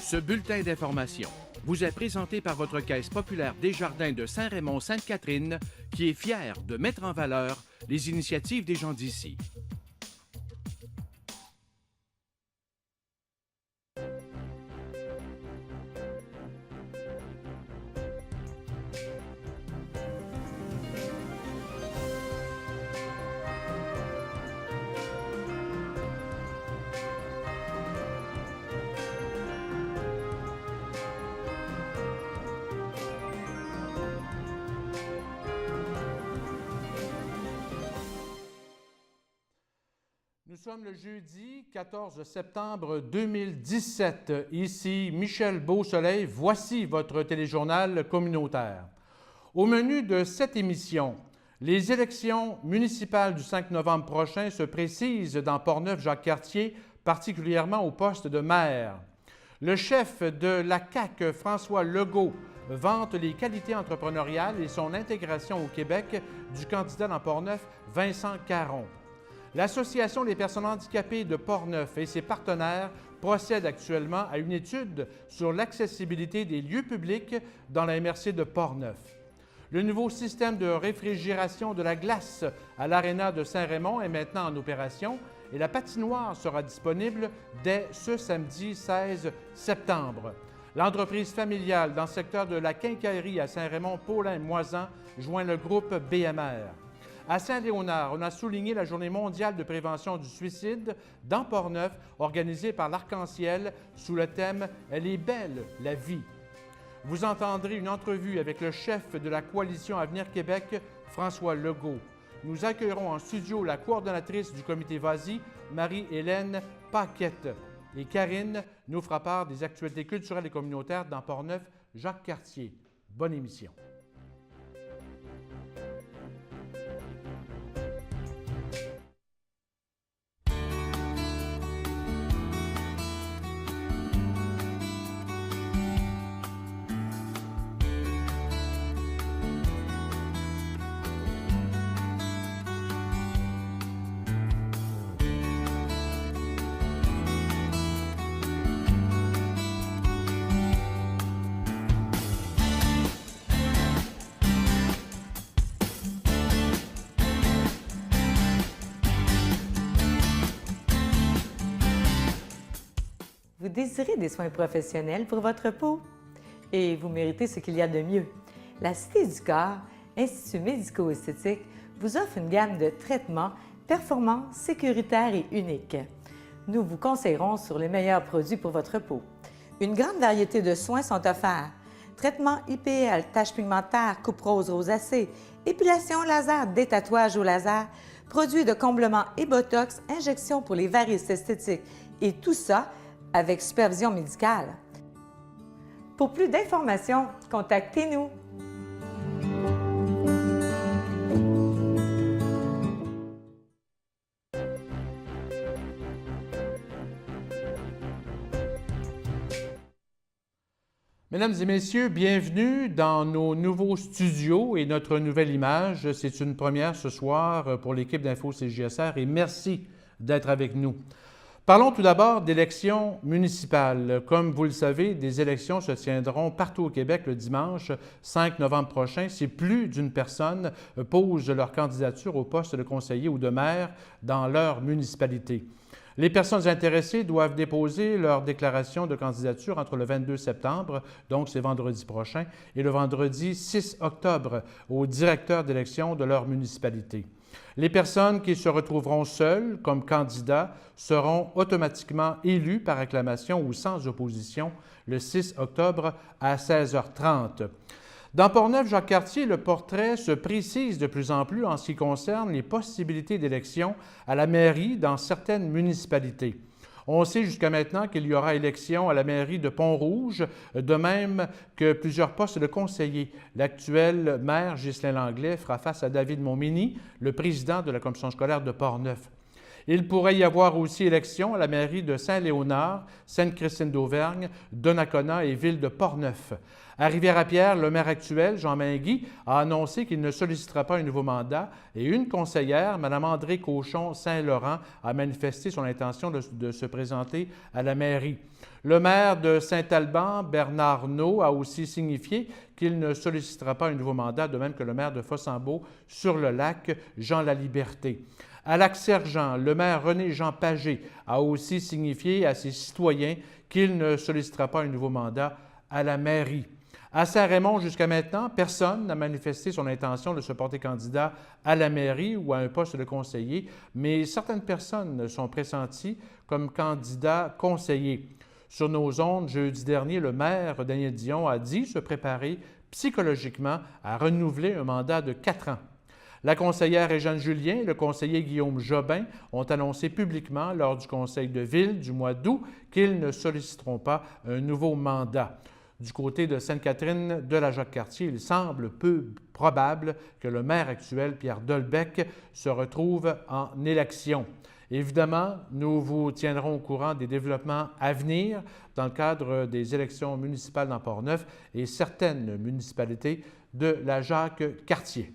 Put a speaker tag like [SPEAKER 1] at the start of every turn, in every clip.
[SPEAKER 1] Ce bulletin d'information vous est présenté par votre Caisse populaire Desjardins de Saint-Raymond-Sainte-Catherine, qui est fière de mettre en valeur les initiatives des gens d'ici.
[SPEAKER 2] Nous sommes le jeudi 14 septembre 2017. Ici Michel Beausoleil. Voici votre téléjournal communautaire. Au menu de cette émission, les élections municipales du 5 novembre prochain se précisent dans Portneuf-Jacques-Cartier, particulièrement au poste de maire. Le chef de la CAQ, François Legault, vante les qualités entrepreneuriales et son intégration au Québec du candidat dans Portneuf, Vincent Caron. L'Association des personnes handicapées de Portneuf et ses partenaires procèdent actuellement à une étude sur l'accessibilité des lieux publics dans la MRC de Portneuf. Le nouveau système de réfrigération de la glace à l'Aréna de Saint-Raymond est maintenant en opération et la patinoire sera disponible dès ce samedi 16 septembre. L'entreprise familiale dans le secteur de la quincaillerie à Saint-Raymond-Paulin-Moisan joint le groupe BMR. À Saint-Léonard, on a souligné la Journée mondiale de prévention du suicide dans Portneuf, organisée par l'Arc-en-Ciel sous le thème « Elle est belle, la vie ». Vous entendrez une entrevue avec le chef de la Coalition Avenir Québec, François Legault. Nous accueillerons en studio la coordonnatrice du comité Vas-y, Marie-Hélène Paquette. Et Karine nous fera part des actualités culturelles et communautaires dans Portneuf, Jacques-Cartier. Bonne émission.
[SPEAKER 3] Vous désirez des soins professionnels pour votre peau? Et vous méritez ce qu'il y a de mieux. La Cité du Corps, Institut médico-esthétique, vous offre une gamme de traitements performants, sécuritaires et uniques. Nous vous conseillerons sur les meilleurs produits pour votre peau. Une grande variété de soins sont offerts. Traitements IPL, taches pigmentaires, coupe rose rosacée, épilation laser, détatouage au laser, produits de comblement et botox, injections pour les varices esthétiques et tout ça avec supervision médicale. Pour plus d'informations, contactez-nous.
[SPEAKER 2] Mesdames et messieurs, bienvenue dans nos nouveaux studios et notre nouvelle image. C'est une première ce soir pour l'équipe d'Info CJSR et merci d'être avec nous. Parlons tout d'abord d'élections municipales. Comme vous le savez, des élections se tiendront partout au Québec le dimanche 5 novembre prochain si plus d'une personne pose leur candidature au poste de conseiller ou de maire dans leur municipalité. Les personnes intéressées doivent déposer leur déclaration de candidature entre le 22 septembre, donc c'est vendredi prochain, et le vendredi 6 octobre au directeur d'élection de leur municipalité. Les personnes qui se retrouveront seules comme candidats seront automatiquement élues par acclamation ou sans opposition le 6 octobre à 16h30. Dans Portneuf-Jacques-Cartier, le portrait se précise de plus en plus en ce qui concerne les possibilités d'élection à la mairie dans certaines municipalités. On sait jusqu'à maintenant qu'il y aura élection à la mairie de Pont-Rouge, de même que plusieurs postes de conseillers. L'actuel maire, Ghislain Langlais, fera face à David Montminy, le président de la commission scolaire de Portneuf. Il pourrait y avoir aussi élection à la mairie de Saint-Léonard, Sainte-Christine d'Auvergne, Donnacona et ville de Portneuf. À Rivière-à-Pierre, le maire actuel, Jean Mainguy, a annoncé qu'il ne sollicitera pas un nouveau mandat et une conseillère, Mme André Cauchon-Saint-Laurent, a manifesté son intention de se présenter à la mairie. Le maire de Saint-Alban, Bernard Nault, a aussi signifié qu'il ne sollicitera pas un nouveau mandat, de même que le maire de Fossambeau-sur-le-Lac, Jean Laliberté. À Lac-Sergent, le maire René-Jean Pagé a aussi signifié à ses citoyens qu'il ne sollicitera pas un nouveau mandat à la mairie. À Saint-Raymond, jusqu'à maintenant, personne n'a manifesté son intention de se porter candidat à la mairie ou à un poste de conseiller, mais certaines personnes sont pressenties comme candidats conseillers. Sur nos ondes, jeudi dernier, le maire Daniel Dion a dit se préparer psychologiquement à renouveler un mandat de 4 ans. La conseillère Réjeanne Julien et le conseiller Guillaume Jobin ont annoncé publiquement lors du conseil de ville du mois d'août qu'ils ne solliciteront pas un nouveau mandat. Du côté de Sainte-Catherine de la Jacques-Cartier, il semble peu probable que le maire actuel, Pierre Dolbec, se retrouve en élection. Évidemment, nous vous tiendrons au courant des développements à venir dans le cadre des élections municipales dans Portneuf et certaines municipalités de la Jacques-Cartier.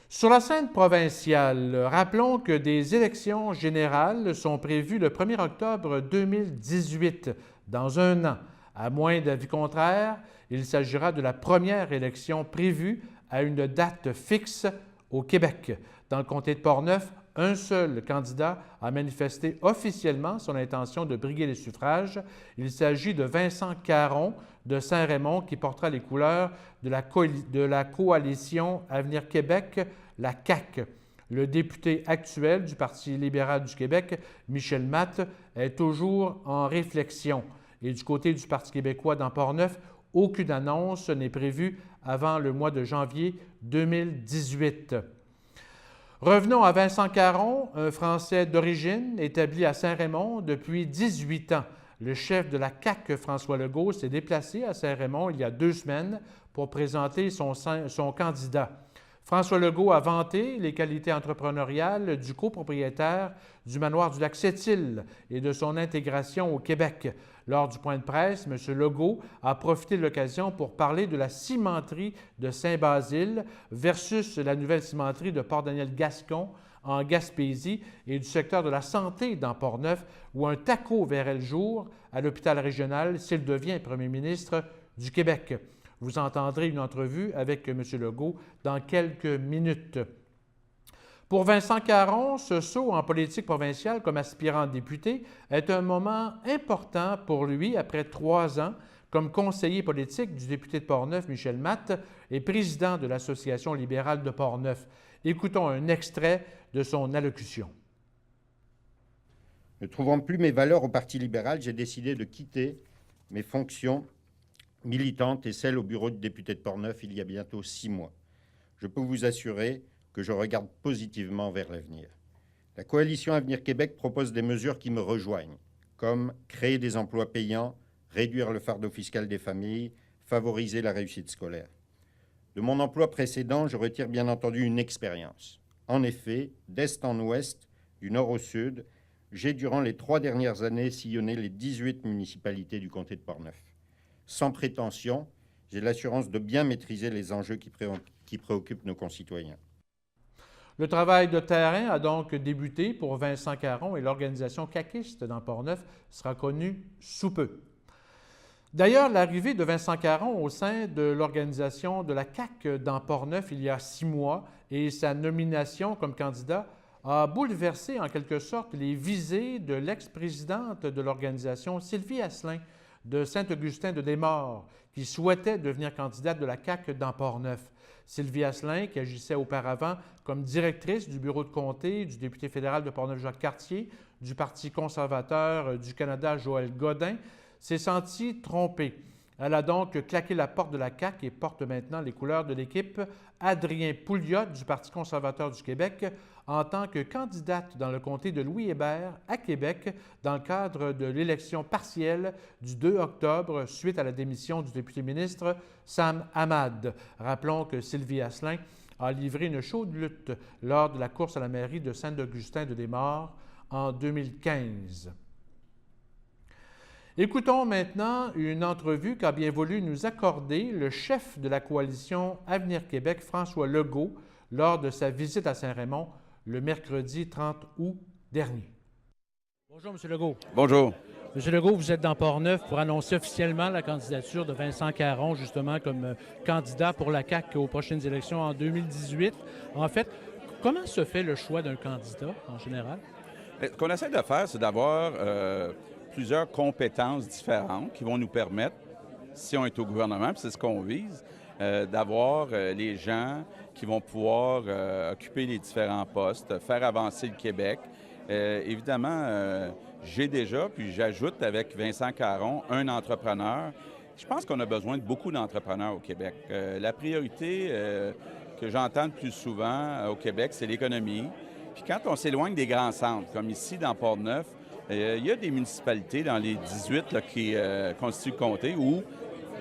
[SPEAKER 2] Sur la scène provinciale, rappelons que des élections générales sont prévues le 1er octobre 2018, dans un an. À moins d'avis contraire, il s'agira de la première élection prévue à une date fixe au Québec. Dans le comté de Portneuf, un seul candidat a manifesté officiellement son intention de briguer les suffrages. Il s'agit de Vincent Caron de Saint-Raymond qui portera les couleurs de la coalition Avenir Québec, la CAQ. Le député actuel du Parti libéral du Québec, Michel Matte, est toujours en réflexion. Et du côté du Parti québécois dans Portneuf, aucune annonce n'est prévue avant le mois de janvier 2018. Revenons à Vincent Caron, un Français d'origine établi à Saint-Raymond depuis 18 ans. Le chef de la CAQ, François Legault, s'est déplacé à Saint-Raymond il y a 2 semaines pour présenter son candidat. François Legault a vanté les qualités entrepreneuriales du copropriétaire du manoir du Lac-Sept-Îles et de son intégration au Québec. Lors du point de presse, M. Legault a profité de l'occasion pour parler de la cimenterie de Saint-Basile versus la nouvelle cimenterie de Port-Daniel-Gascon en Gaspésie et du secteur de la santé dans Portneuf, où un TACO verrait le jour à l'hôpital régional s'il devient premier ministre du Québec. Vous entendrez une entrevue avec M. Legault dans quelques minutes. Pour Vincent Caron, ce saut en politique provinciale comme aspirant député est un moment important pour lui après 3 ans comme conseiller politique du député de Portneuf, Michel Matte, et président de l'Association libérale de Portneuf. Écoutons un extrait de son allocution.
[SPEAKER 4] Ne trouvant plus mes valeurs au Parti libéral, j'ai décidé de quitter mes fonctions militantes et celles au bureau du député de Portneuf il y a bientôt 6 mois. Je peux vous assurer que je regarde positivement vers l'avenir. La coalition Avenir Québec propose des mesures qui me rejoignent, comme créer des emplois payants, réduire le fardeau fiscal des familles, favoriser la réussite scolaire. De mon emploi précédent, je retire bien entendu une expérience. En effet, d'est en ouest, du nord au sud, j'ai durant les 3 dernières années sillonné les 18 municipalités du comté de Portneuf. Sans prétention, j'ai l'assurance de bien maîtriser les enjeux qui préoccupent nos concitoyens.
[SPEAKER 2] Le travail de terrain a donc débuté pour Vincent Caron et l'organisation caquiste dans Portneuf sera connue sous peu. D'ailleurs, l'arrivée de Vincent Caron au sein de l'organisation de la CAQ dans Portneuf il y a 6 mois et sa nomination comme candidat a bouleversé en quelque sorte les visées de l'ex-présidente de l'organisation, Sylvie Asselin, de Saint-Augustin-de-Desmaures, qui souhaitait devenir candidate de la CAQ dans Portneuf. Sylvie Asselin, qui agissait auparavant comme directrice du bureau de comté du député fédéral de Portneuf-Jacques-Cartier, du Parti conservateur du Canada, Joël Godin, s'est sentie trompée. Elle a donc claqué la porte de la CAQ et porte maintenant les couleurs de l'équipe Adrien Pouliot du Parti conservateur du Québec en tant que candidate dans le comté de Louis-Hébert à Québec dans le cadre de l'élection partielle du 2 octobre suite à la démission du député ministre Sam Hamad. Rappelons que Sylvie Asselin a livré une chaude lutte lors de la course à la mairie de Saint-Augustin-de-Desmaures en 2015. Écoutons maintenant une entrevue qu'a bien voulu nous accorder le chef de la coalition Avenir Québec, François Legault, lors de sa visite à Saint-Raymond le mercredi 30 août dernier.
[SPEAKER 5] Bonjour, M. Legault.
[SPEAKER 6] Bonjour.
[SPEAKER 5] M. Legault, vous êtes dans Port-Neuf pour annoncer officiellement la candidature de Vincent Caron, justement, comme candidat pour la CAQ aux prochaines élections en 2018. En fait, comment se fait le choix d'un candidat, en général?
[SPEAKER 6] Ce qu'on essaie de faire, c'est d'avoir plusieurs compétences différentes qui vont nous permettre, si on est au gouvernement, puis c'est ce qu'on vise, d'avoir les gens qui vont pouvoir occuper les différents postes, faire avancer le Québec. Évidemment, j'ai déjà, puis j'ajoute avec Vincent Caron, un entrepreneur. Je pense qu'on a besoin de beaucoup d'entrepreneurs au Québec. La priorité que j'entends le plus souvent au Québec, c'est l'économie. Puis quand on s'éloigne des grands centres, comme ici dans Port-Neuf, il y a des municipalités dans les 18 là, qui constituent le comté où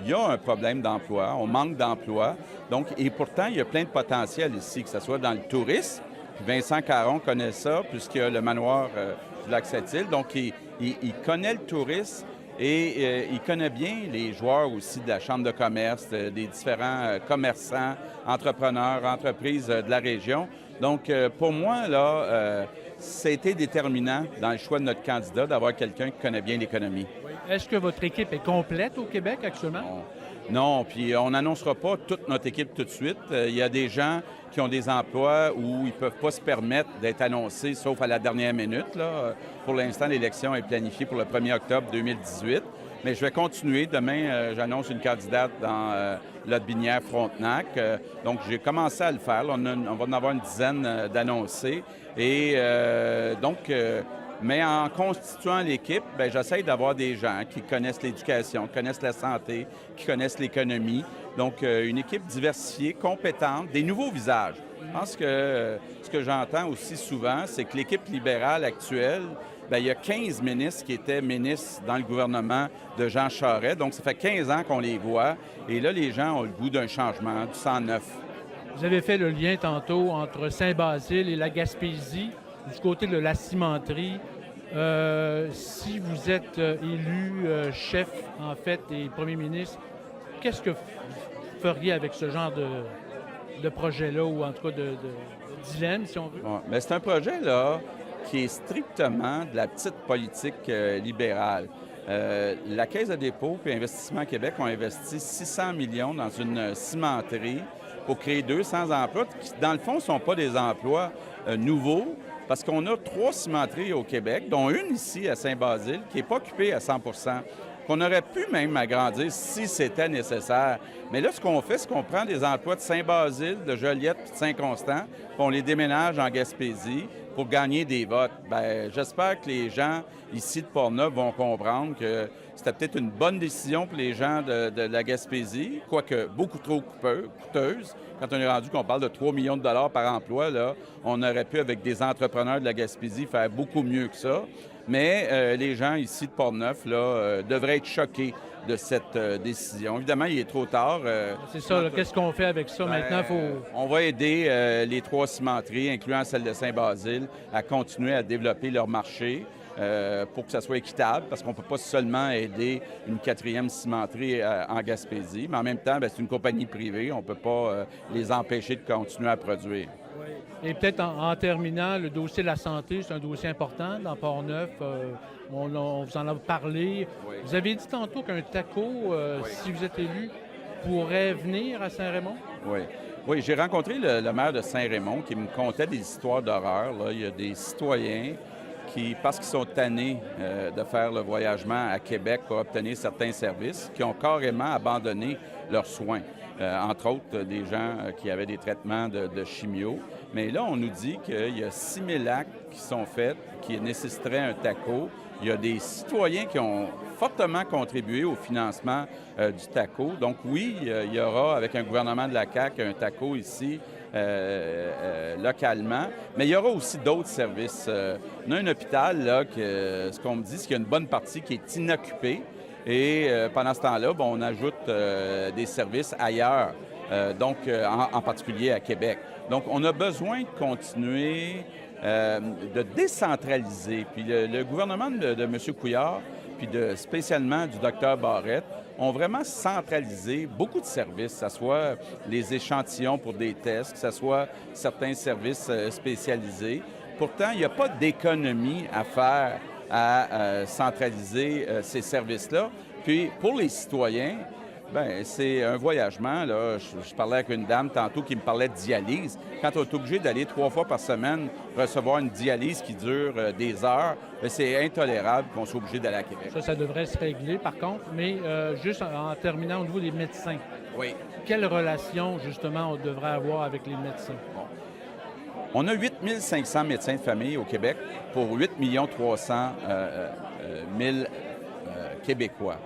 [SPEAKER 6] il y a un problème d'emploi, on manque d'emploi. Donc, et pourtant, il y a plein de potentiel ici, que ce soit dans le tourisme. Puis Vincent Caron connaît ça, puisqu'il y a le manoir du Lac-Sept-Îles. Donc, il connaît le tourisme et il connaît bien les joueurs aussi de la Chambre de commerce, des différents commerçants, entrepreneurs, entreprises de la région. Donc, pour moi, là, ça a été déterminant dans le choix de notre candidat d'avoir quelqu'un qui connaît bien l'économie.
[SPEAKER 5] Est-ce que votre équipe est complète au Québec actuellement?
[SPEAKER 6] Non, puis on n'annoncera pas toute notre équipe tout de suite. Il y a des gens qui ont des emplois où ils ne peuvent pas se permettre d'être annoncés, sauf à la dernière minute. Là. Pour l'instant, l'élection est planifiée pour le 1er octobre 2018. Mais je vais continuer. Demain, j'annonce une candidate dans Lotbinière-Frontenac. Donc, j'ai commencé à le faire. Là, on va en avoir une dizaine d'annoncés. Et mais en constituant l'équipe, j'essaie d'avoir des gens qui connaissent l'éducation, qui connaissent la santé, qui connaissent l'économie. Donc, une équipe diversifiée, compétente, des nouveaux visages. Je pense que ce que j'entends aussi souvent, c'est que l'équipe libérale actuelle, il y a 15 ministres qui étaient ministres dans le gouvernement de Jean Charest. Donc, ça fait 15 ans qu'on les voit. Et là, les gens ont le goût d'un changement, du sang neuf.
[SPEAKER 5] Vous avez fait le lien tantôt entre Saint-Basile et la Gaspésie, du côté de la cimenterie. Si vous êtes élu chef, en fait, et premier ministre, qu'est-ce que vous feriez avec ce genre de projet-là, ou en tout cas de dilemme, si on veut?
[SPEAKER 6] Ouais, mais c'est un projet, là, qui est strictement de la petite politique libérale. La Caisse de dépôt et Investissement Québec ont investi 600 millions dans une cimenterie pour créer 200 emplois qui, dans le fond, ne sont pas des emplois nouveaux, parce qu'on a 3 cimenteries au Québec, dont une ici à Saint-Basile, qui n'est pas occupée à 100 qu'on aurait pu même agrandir si c'était nécessaire. Mais là, ce qu'on fait, c'est qu'on prend des emplois de Saint-Basile, de Joliette et de Saint-Constant, puis on les déménage en Gaspésie pour gagner des votes. J'espère que les gens ici de Port-Neuf vont comprendre que c'était peut-être une bonne décision pour les gens de la Gaspésie, quoique beaucoup trop coûteuse. Quand on est rendu qu'on parle de 3 millions de dollars par emploi, là, on aurait pu, avec des entrepreneurs de la Gaspésie, faire beaucoup mieux que ça. Mais les gens ici de Port-Neuf devraient être choqués de cette décision. Évidemment, il est trop tard.
[SPEAKER 5] C'est ça. Qu'est-ce qu'on fait avec ça maintenant?
[SPEAKER 6] On va aider les 3 cimenteries, incluant celle de Saint-Basile, à continuer à développer leur marché pour que ça soit équitable, parce qu'on ne peut pas seulement aider une 4e cimenterie en Gaspésie, mais en même temps, c'est une compagnie privée. On ne peut pas les empêcher de continuer à produire.
[SPEAKER 5] Et peut-être en terminant, le dossier de la santé, c'est un dossier important dans Port-Neuf. On vous en a parlé. Oui. Vous avez dit tantôt qu'un TACO, si vous êtes élu, pourrait venir à Saint-Raymond?
[SPEAKER 6] Oui, j'ai rencontré le maire de Saint-Raymond qui me contait des histoires d'horreur. Il y a des citoyens qui, parce qu'ils sont tannés de faire le voyagement à Québec pour obtenir certains services, qui ont carrément abandonné leurs soins. Entre autres, des gens qui avaient des traitements de chimio. Mais là, on nous dit qu'il y a 6 000 actes qui sont faits, qui nécessiteraient un TACO. Il y a des citoyens qui ont fortement contribué au financement du TACO. Donc oui, il y aura, avec un gouvernement de la CAQ, un TACO ici, localement. Mais il y aura aussi d'autres services. On a un hôpital, là, ce qu'on me dit, c'est qu'il y a une bonne partie qui est inoccupée. Et pendant ce temps-là, on ajoute des services ailleurs. en particulier à Québec. Donc, on a besoin de continuer de décentraliser. Puis le gouvernement de M. Couillard, puis spécialement du Dr Barrette, ont vraiment centralisé beaucoup de services, que ce soit les échantillons pour des tests, que ce soit certains services spécialisés. Pourtant, il n'y a pas d'économie à faire à centraliser ces services-là. Puis, pour les citoyens, bien, c'est un voyagement. Là. Je parlais avec une dame tantôt qui me parlait de dialyse. Quand on est obligé d'aller 3 fois par semaine recevoir une dialyse qui dure des heures, bien, c'est intolérable qu'on soit obligé d'aller à Québec.
[SPEAKER 5] Ça devrait se régler, par contre. Mais juste en terminant au niveau des médecins,
[SPEAKER 6] oui.
[SPEAKER 5] Quelle relation, justement, on devrait avoir avec les médecins?
[SPEAKER 6] Bon. On a 8 500 médecins de famille au Québec pour 8 300 000 Québécois.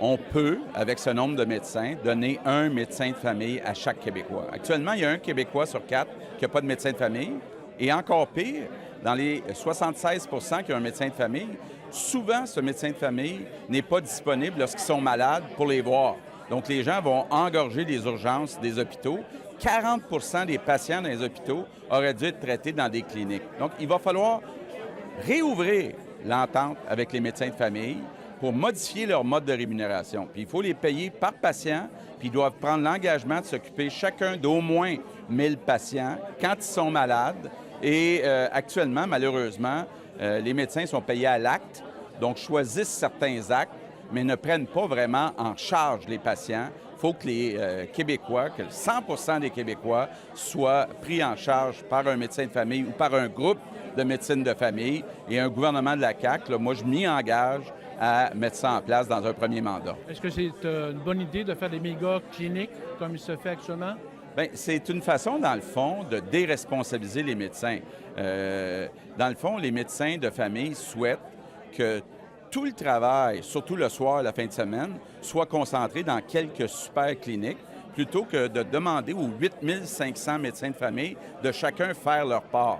[SPEAKER 6] On peut, avec ce nombre de médecins, donner un médecin de famille à chaque Québécois. Actuellement, il y a un Québécois sur 4 qui n'a pas de médecin de famille. Et encore pire, dans les 76 qui ont un médecin de famille, souvent, ce médecin de famille n'est pas disponible lorsqu'ils sont malades pour les voir. Donc, les gens vont engorger les urgences des hôpitaux. 40 des patients dans les hôpitaux auraient dû être traités dans des cliniques. Donc, il va falloir réouvrir l'entente avec les médecins de famille pour modifier leur mode de rémunération. Puis il faut les payer par patient, puis ils doivent prendre l'engagement de s'occuper chacun d'au moins 1000 patients quand ils sont malades. Et actuellement, malheureusement, les médecins sont payés à l'acte, donc choisissent certains actes, mais ne prennent pas vraiment en charge les patients. Il faut que les Québécois, que 100 des Québécois soient pris en charge par un médecin de famille ou par un groupe de médecine de famille. Et un gouvernement de la CAQ, là, moi, je m'y engage à mettre ça en place dans un premier mandat.
[SPEAKER 5] Est-ce que c'est une bonne idée de faire des méga-cliniques comme il se fait actuellement?
[SPEAKER 6] Bien, c'est une façon, dans le fond, de déresponsabiliser les médecins. Dans le fond, les médecins de famille souhaitent que tout le travail, surtout le soir et la fin de semaine, soit concentré dans quelques super cliniques, plutôt que de demander aux 8 500 médecins de famille de chacun faire leur part.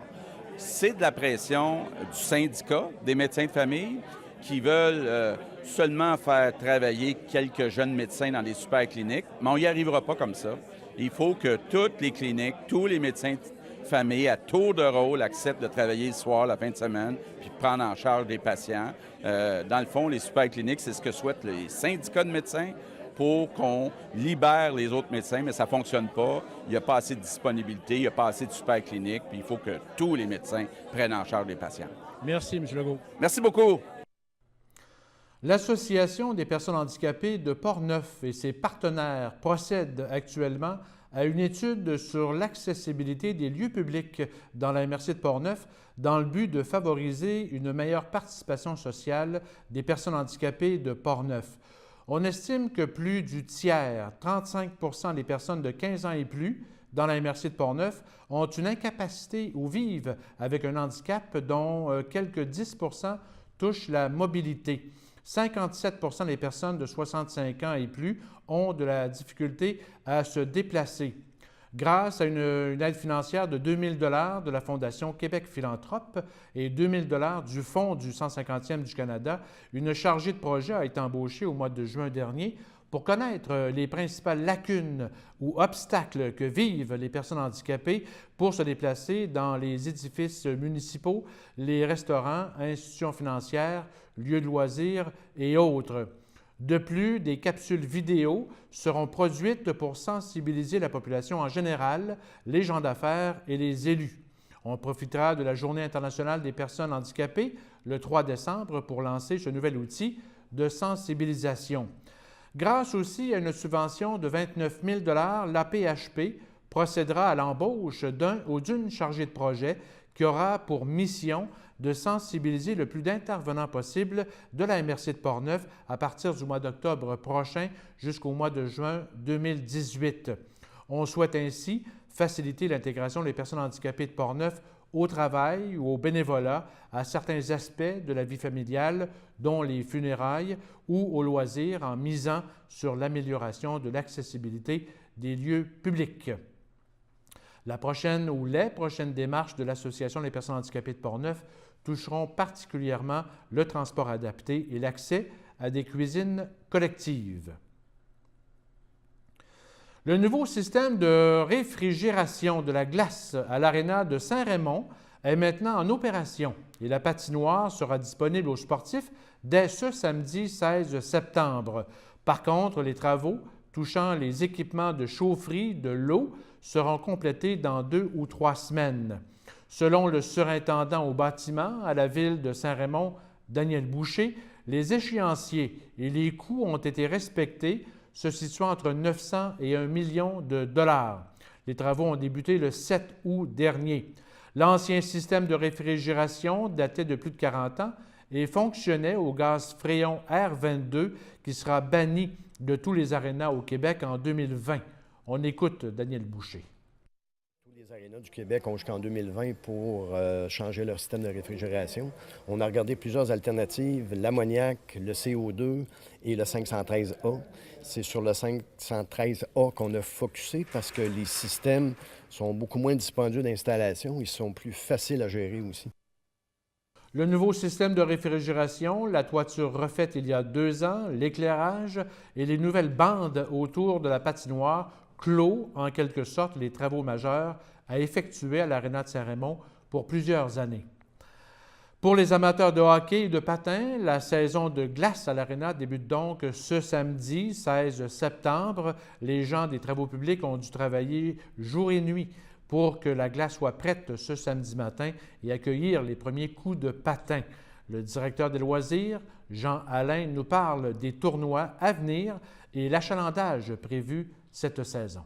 [SPEAKER 6] C'est de la pression du syndicat des médecins de famille qui veulent seulement faire travailler quelques jeunes médecins dans des super cliniques, mais on n'y arrivera pas comme ça. Il faut que toutes les cliniques, tous les médecins de famille à tour de rôle acceptent de travailler le soir, la fin de semaine, puis de prendre en charge des patients. Dans le fond, les super cliniques, c'est ce que souhaitent les syndicats de médecins pour qu'on libère les autres médecins, mais ça ne fonctionne pas. Il n'y a pas assez de disponibilité, il n'y a pas assez de super cliniques, puis il faut que tous les médecins prennent en charge les patients.
[SPEAKER 5] Merci, M. Legault.
[SPEAKER 6] Merci beaucoup.
[SPEAKER 2] L'Association des personnes handicapées de Portneuf et ses partenaires procèdent actuellement à une étude sur l'accessibilité des lieux publics dans la MRC de Portneuf dans le but de favoriser une meilleure participation sociale des personnes handicapées de Portneuf. On estime que plus du tiers, 35 des personnes de 15 ans et plus, dans la MRC de Portneuf ont une incapacité ou vivent avec un handicap dont quelques 10 touchent la mobilité. 57 des personnes de 65 ans et plus ont de la difficulté à se déplacer. Grâce à une aide financière de 2 000 $ de la Fondation Québec Philanthrope et 2 000 $ du Fonds du 150e du Canada, une chargée de projet a été embauchée au mois de juin dernier pour connaître les principales lacunes ou obstacles que vivent les personnes handicapées pour se déplacer dans les édifices municipaux, les restaurants, institutions financières, lieux de loisirs et autres. De plus, des capsules vidéo seront produites pour sensibiliser la population en général, les gens d'affaires et les élus. On profitera de la Journée internationale des personnes handicapées le 3 décembre pour lancer ce nouvel outil de sensibilisation. Grâce aussi à une subvention de 29 000 $, l'APHP procédera à l'embauche d'un ou d'une chargée de projet qui aura pour mission de sensibiliser le plus d'intervenants possible de la MRC de Portneuf à partir du mois d'octobre prochain jusqu'au mois de juin 2018. On souhaite ainsi faciliter l'intégration des personnes handicapées de Portneuf au travail ou au bénévolat à certains aspects de la vie familiale, dont les funérailles ou aux loisirs, en misant sur l'amélioration de l'accessibilité des lieux publics. La prochaine ou les prochaines démarches de l'Association des personnes handicapées de Portneuf toucheront particulièrement le transport adapté et l'accès à des cuisines collectives. Le nouveau système de réfrigération de la glace à l'Aréna de Saint-Raymond est maintenant en opération et la patinoire sera disponible aux sportifs dès ce samedi 16 septembre. Par contre, les travaux touchant les équipements de chaufferie de l'eau seront complétés dans 2 ou 3 semaines. Selon le surintendant au bâtiment à la ville de Saint-Raymond, Daniel Boucher, les échéanciers et les coûts ont été respectés, se situant entre 900 et 1 million de dollars. Les travaux ont débuté le 7 août dernier. L'ancien système de réfrigération datait de plus de 40 ans et fonctionnait au gaz fréon R22 qui sera banni de tous les arénas au Québec en 2020. On écoute Daniel Boucher.
[SPEAKER 7] Les arénas du Québec ont jusqu'en 2020 pour changer leur système de réfrigération. On a regardé plusieurs alternatives, l'ammoniac, le CO2 et le 513A. C'est sur le 513A qu'on a focusé parce que les systèmes sont beaucoup moins dispendieux d'installation. Ils sont plus faciles à gérer aussi.
[SPEAKER 2] Le nouveau système de réfrigération, la toiture refaite il y a 2 ans, l'éclairage et les nouvelles bandes autour de la patinoire clôt en quelque sorte les travaux majeurs à effectuer à l'Aréna de Saint-Raymond pour plusieurs années. Pour les amateurs de hockey et de patin, la saison de glace à l'Aréna débute donc ce samedi 16 septembre. Les gens des travaux publics ont dû travailler jour et nuit pour que la glace soit prête ce samedi matin et accueillir les premiers coups de patin. Le directeur des loisirs, Jean Alain, nous parle des tournois à venir et l'achalandage prévu cette saison.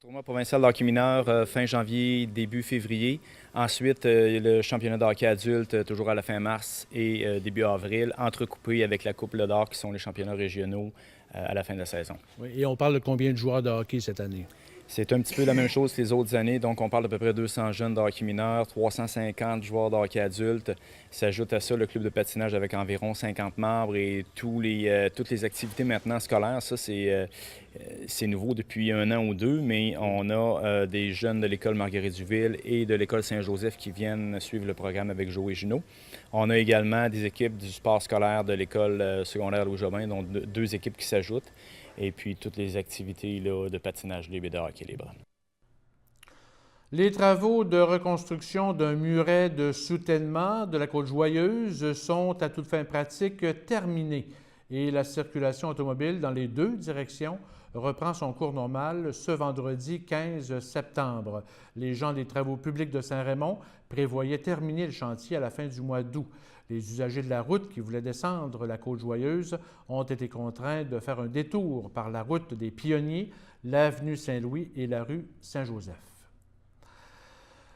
[SPEAKER 8] Tournoi provincial de hockey mineur fin janvier, début février. Ensuite, le championnat de hockey adulte toujours à la fin mars et début avril, entrecoupé avec la Coupe Le d'Or qui sont les championnats régionaux à la fin de la saison.
[SPEAKER 5] Oui, et on parle de combien de joueurs de hockey cette année?
[SPEAKER 8] C'est un petit peu la même chose que les autres années. Donc, on parle d'à peu près 200 jeunes de hockey mineur, 350 joueurs de hockey adulte. S'ajoute à ça le club de patinage avec environ 50 membres et toutes les activités maintenant scolaires. Ça, c'est nouveau depuis 1 an ou 2, mais on a des jeunes de l'école Marguerite-Duville et de l'école Saint-Joseph qui viennent suivre le programme avec Joey Junot. On a également des équipes du sport scolaire de l'école secondaire Louis-Jobin, dont 2 équipes qui s'ajoutent. Et puis toutes les activités là, de patinage libre et de hockey libre.
[SPEAKER 2] Les travaux de reconstruction d'un muret de soutènement de la Côte-Joyeuse sont à toute fin pratique terminés et la circulation automobile dans les 2 directions reprend son cours normal ce vendredi 15 septembre. Les gens des travaux publics de Saint-Raymond prévoyaient terminer le chantier à la fin du mois d'août. Les usagers de la route qui voulaient descendre la Côte-Joyeuse ont été contraints de faire un détour par la route des Pionniers, l'avenue Saint-Louis et la rue Saint-Joseph.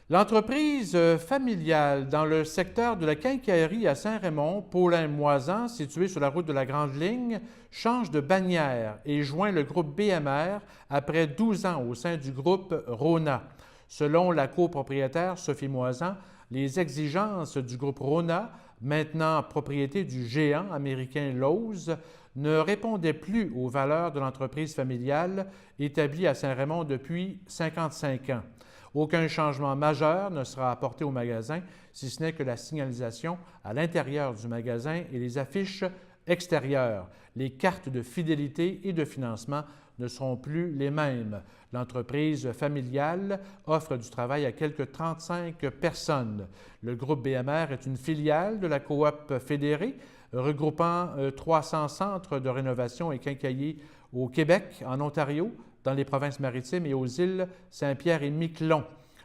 [SPEAKER 2] L'entreprise familiale dans le secteur de la quincaillerie à Saint-Raymond, Paulin-Moisan, située sur la route de la Grande Ligne, change de bannière et joint le groupe BMR après 12 ans au sein du groupe Rona. Selon la copropriétaire Sophie Moisan, les exigences du groupe Rona, maintenant propriété du géant américain Lowe's, ne répondaient plus aux valeurs de l'entreprise familiale établie à Saint-Raymond depuis 55 ans. Aucun changement majeur ne sera apporté au magasin, si ce n'est que la signalisation à l'intérieur du magasin et les affiches extérieures. Les cartes de fidélité et de financement ne seront plus les mêmes. L'entreprise familiale offre du travail à quelques 35 personnes. Le groupe BMR est une filiale de la Coop fédérée, regroupant 300 centres de rénovation et quincailliers au Québec, en Ontario, dans les provinces maritimes et aux îles Saint-Pierre et Miquelon.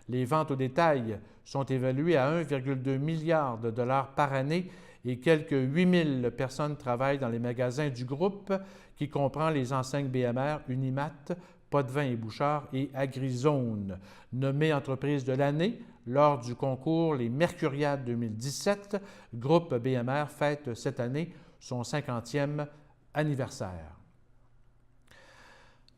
[SPEAKER 2] Les ventes au détail sont évaluées à 1,2 milliard de dollars par année et quelques 8 000 personnes travaillent dans les magasins du groupe qui comprend les enseignes BMR, Unimat, Potvin et Bouchard et AgriZone. Nommée entreprise de l'année lors du concours Les Mercuriades 2017, Groupe BMR fête cette année son 50e anniversaire.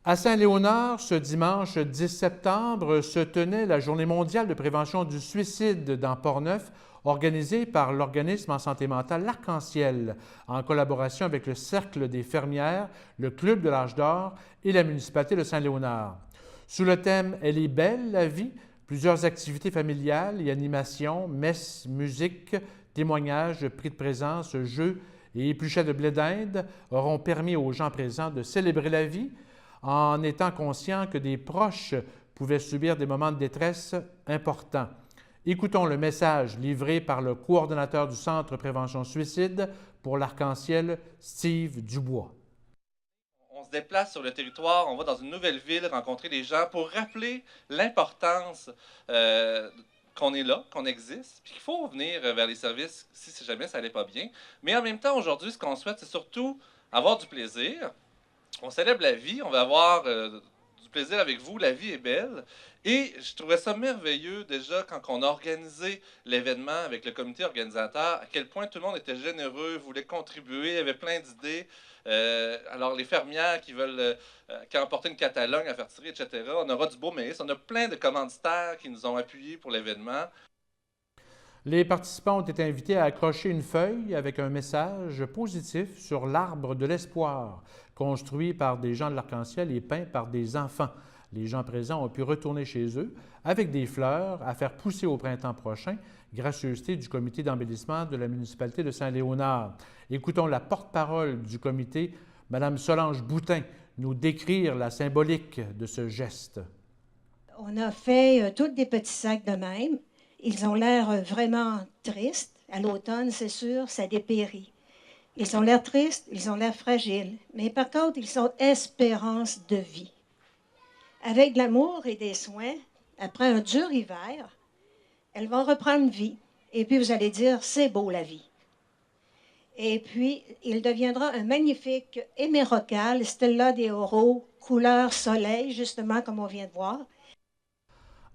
[SPEAKER 2] À Saint-Léonard, ce dimanche 10 septembre, se tenait la Journée mondiale de prévention du suicide dans Portneuf, organisée par l'organisme en santé mentale L'Arc-en-Ciel, en collaboration avec le Cercle des fermières, le Club de l'Âge d'Or et la municipalité de Saint-Léonard. Sous le thème « Elle est belle, la vie », plusieurs activités familiales et animations, messes, musique, témoignages, prix de présence, jeux et épluchets de blé d'Inde auront permis aux gens présents de célébrer la vie en étant conscient que des proches pouvaient subir des moments de détresse importants. Écoutons le message livré par le coordonnateur du Centre Prévention Suicide pour l'Arc-en-Ciel, Steve Dubois.
[SPEAKER 9] On se déplace sur le territoire, on va dans une nouvelle ville rencontrer les gens pour rappeler l'importance qu'on est là, qu'on existe, puis qu'il faut venir vers les services si jamais ça n'allait pas bien. Mais en même temps, aujourd'hui, ce qu'on souhaite, c'est surtout avoir du plaisir. On célèbre la vie, on va avoir du plaisir avec vous, la vie est belle. Et je trouvais ça merveilleux déjà quand on a organisé l'événement avec le comité organisateur, à quel point tout le monde était généreux, voulait contribuer, il y avait plein d'idées. Alors les fermières qui veulent qui ont emporté une Catalogne à faire tirer, etc. On aura du beau maïs, on a plein de commanditaires qui nous ont appuyés pour l'événement.
[SPEAKER 2] Les participants ont été invités à accrocher une feuille avec un message positif sur l'arbre de l'espoir, construit par des gens de l'Arc-en-Ciel et peint par des enfants. Les gens présents ont pu retourner chez eux avec des fleurs à faire pousser au printemps prochain, gracieuseté du comité d'embellissement de la municipalité de Saint-Léonard. Écoutons la porte-parole du comité, Mme Solange Boutin, nous décrire la symbolique de ce geste.
[SPEAKER 10] On a fait tous des petits sacs de même. Ils ont l'air vraiment tristes. À l'automne, c'est sûr, ça dépérit. Ils ont l'air tristes, ils ont l'air fragiles. Mais par contre, ils sont espérance de vie. Avec de l'amour et des soins, après un dur hiver, elles vont reprendre vie. Et puis, vous allez dire, c'est beau la vie. Et puis, il deviendra un magnifique hémérocal, Stella de Oro, couleur soleil, justement, comme on vient de voir.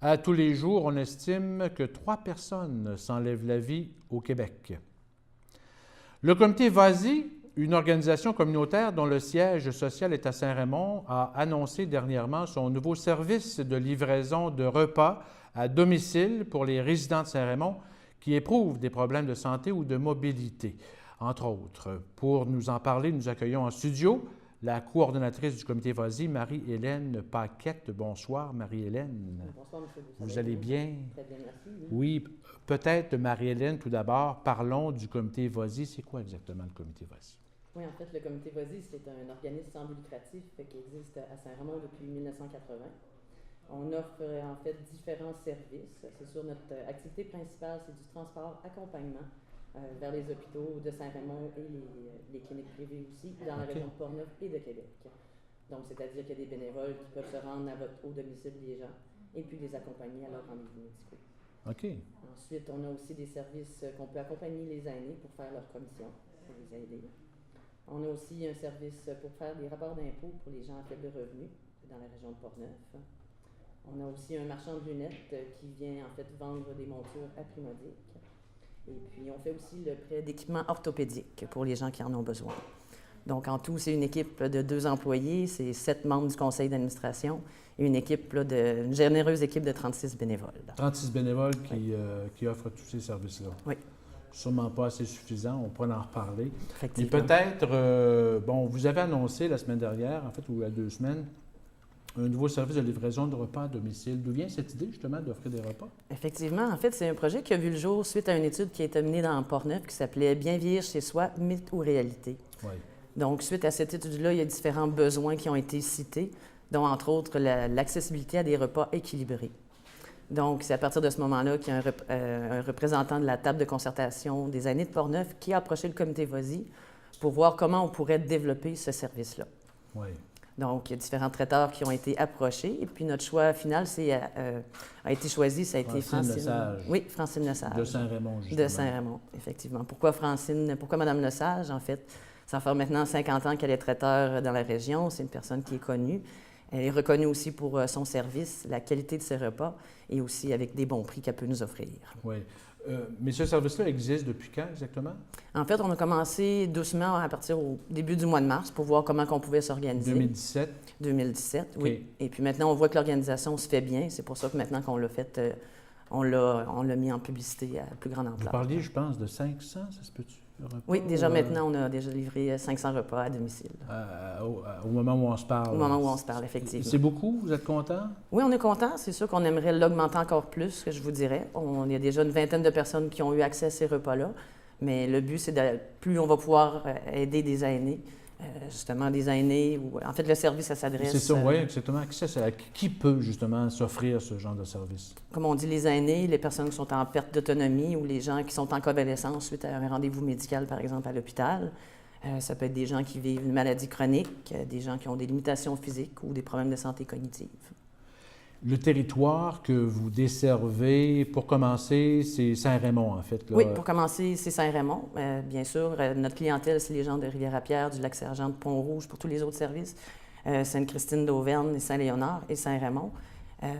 [SPEAKER 2] À tous les jours, on estime que 3 personnes s'enlèvent la vie au Québec. Le comité Vas-y, une organisation communautaire dont le siège social est à Saint-Raymond, a annoncé dernièrement son nouveau service de livraison de repas à domicile pour les résidents de Saint-Raymond qui éprouvent des problèmes de santé ou de mobilité, entre autres. Pour nous en parler, nous accueillons en studio la coordonnatrice du comité Vas-y, Marie-Hélène Paquette. Bonsoir, Marie-Hélène.
[SPEAKER 11] Bonsoir, M. Boussalet.
[SPEAKER 2] Vous allez bien?
[SPEAKER 11] Très bien, merci.
[SPEAKER 2] Oui, peut-être, Marie-Hélène, tout d'abord, parlons du comité Vas-y. C'est quoi exactement le comité Vas-y?
[SPEAKER 11] Oui, en fait, le comité Vas-y, c'est un organisme sans but lucratif qui existe à Saint-Raymond depuis 1980. On offre en fait différents services. C'est sûr, notre activité principale, c'est du transport accompagnement vers les hôpitaux de Saint-Raymond et les cliniques privées aussi, dans la région de Portneuf et de Québec. Donc, c'est-à-dire qu'il y a des bénévoles qui peuvent se rendre au domicile des gens et puis les accompagner à leurs rendez-vous médicaux.
[SPEAKER 2] OK.
[SPEAKER 11] Ensuite, on a aussi des services qu'on peut accompagner les aînés pour faire leur commission, pour les aider. On a aussi un service pour faire des rapports d'impôts pour les gens à faible revenu dans la région de Portneuf. On a aussi un marchand de lunettes qui vient en fait vendre des montures à prix modique. Et puis, on fait aussi le prêt d'équipements orthopédiques pour les gens qui en ont besoin. Donc, en tout, c'est une équipe de 2 employés, c'est 7 membres du conseil d'administration et une équipe, une généreuse équipe de 36 bénévoles.
[SPEAKER 2] 36 bénévoles qui offrent tous ces services-là.
[SPEAKER 11] Oui.
[SPEAKER 2] Sûrement pas assez suffisant, on pourrait en reparler. Mais
[SPEAKER 11] Effectivement.
[SPEAKER 2] peut-être, vous avez annoncé la semaine dernière, en fait, ou il y a 2 semaines, un nouveau service de livraison de repas à domicile. D'où vient cette idée, justement, d'offrir des repas?
[SPEAKER 11] Effectivement. En fait, c'est un projet qui a vu le jour suite à une étude qui a été menée dans Portneuf qui s'appelait « Bien vieillir chez soi, mythe ou réalité ».
[SPEAKER 2] Oui.
[SPEAKER 11] Donc, suite à cette étude-là, il y a différents besoins qui ont été cités, dont, entre autres, l'accessibilité à des repas équilibrés. Donc, c'est à partir de ce moment-là qu'il y a un représentant de la table de concertation des aînés de Portneuf qui a approché le comité Vas-y pour voir comment on pourrait développer ce service-là.
[SPEAKER 2] Oui.
[SPEAKER 11] Donc, il y a différents traiteurs qui ont été approchés. Et puis, notre choix final a été choisi, ça a été Francine
[SPEAKER 2] Lesage.
[SPEAKER 11] Oui, Francine Lesage.
[SPEAKER 2] De Saint-Raymond, justement.
[SPEAKER 11] De Saint-Raymond, effectivement. Pourquoi Mme Lesage, en fait? Ça fait maintenant 50 ans qu'elle est traiteur dans la région. C'est une personne qui est connue. Elle est reconnue aussi pour son service, la qualité de ses repas et aussi avec des bons prix qu'elle peut nous offrir.
[SPEAKER 2] Oui. Mais ce service-là existe depuis quand exactement?
[SPEAKER 11] En fait, on a commencé doucement à partir au début du mois de mars pour voir comment on pouvait s'organiser.
[SPEAKER 2] 2017?
[SPEAKER 11] 2017, oui.
[SPEAKER 2] Okay.
[SPEAKER 11] Et puis maintenant, on voit que l'organisation se fait bien. C'est pour ça que maintenant qu'on l'a fait, on l'a mis en publicité à plus grande ampleur.
[SPEAKER 2] Vous parliez, je pense, de 500, ça se peut-tu? Repas,
[SPEAKER 11] oui, déjà maintenant, on a déjà livré 500 repas à domicile.
[SPEAKER 2] Au moment où on se parle.
[SPEAKER 11] Au moment où on se parle, effectivement.
[SPEAKER 2] C'est beaucoup? Vous êtes content?
[SPEAKER 11] Oui, on est content. C'est sûr qu'on aimerait l'augmenter encore plus, que je vous dirais. Il y a déjà une vingtaine de personnes qui ont eu accès à ces repas-là. Mais le but, c'est plus on va pouvoir aider des aînés, justement des aînés. Ou, en fait, le service, ça s'adresse...
[SPEAKER 2] C'est ça, oui, exactement. Qui peut justement s'offrir ce genre de service?
[SPEAKER 11] Comme on dit, les aînés, les personnes qui sont en perte d'autonomie ou les gens qui sont en convalescence suite à un rendez-vous médical, par exemple, à l'hôpital. Ça peut être des gens qui vivent une maladie chronique, des gens qui ont des limitations physiques ou des problèmes de santé cognitive.
[SPEAKER 2] Le territoire que vous desservez, pour commencer, c'est Saint-Raymond, en fait. Là.
[SPEAKER 11] Oui, pour commencer, c'est Saint-Raymond. Bien sûr, notre clientèle, c'est les gens de Rivière-à-Pierre, du Lac-Sergent, de Pont-Rouge, pour tous les autres services. Sainte-Christine d'Auvergne, Saint-Léonard et Saint-Raymond.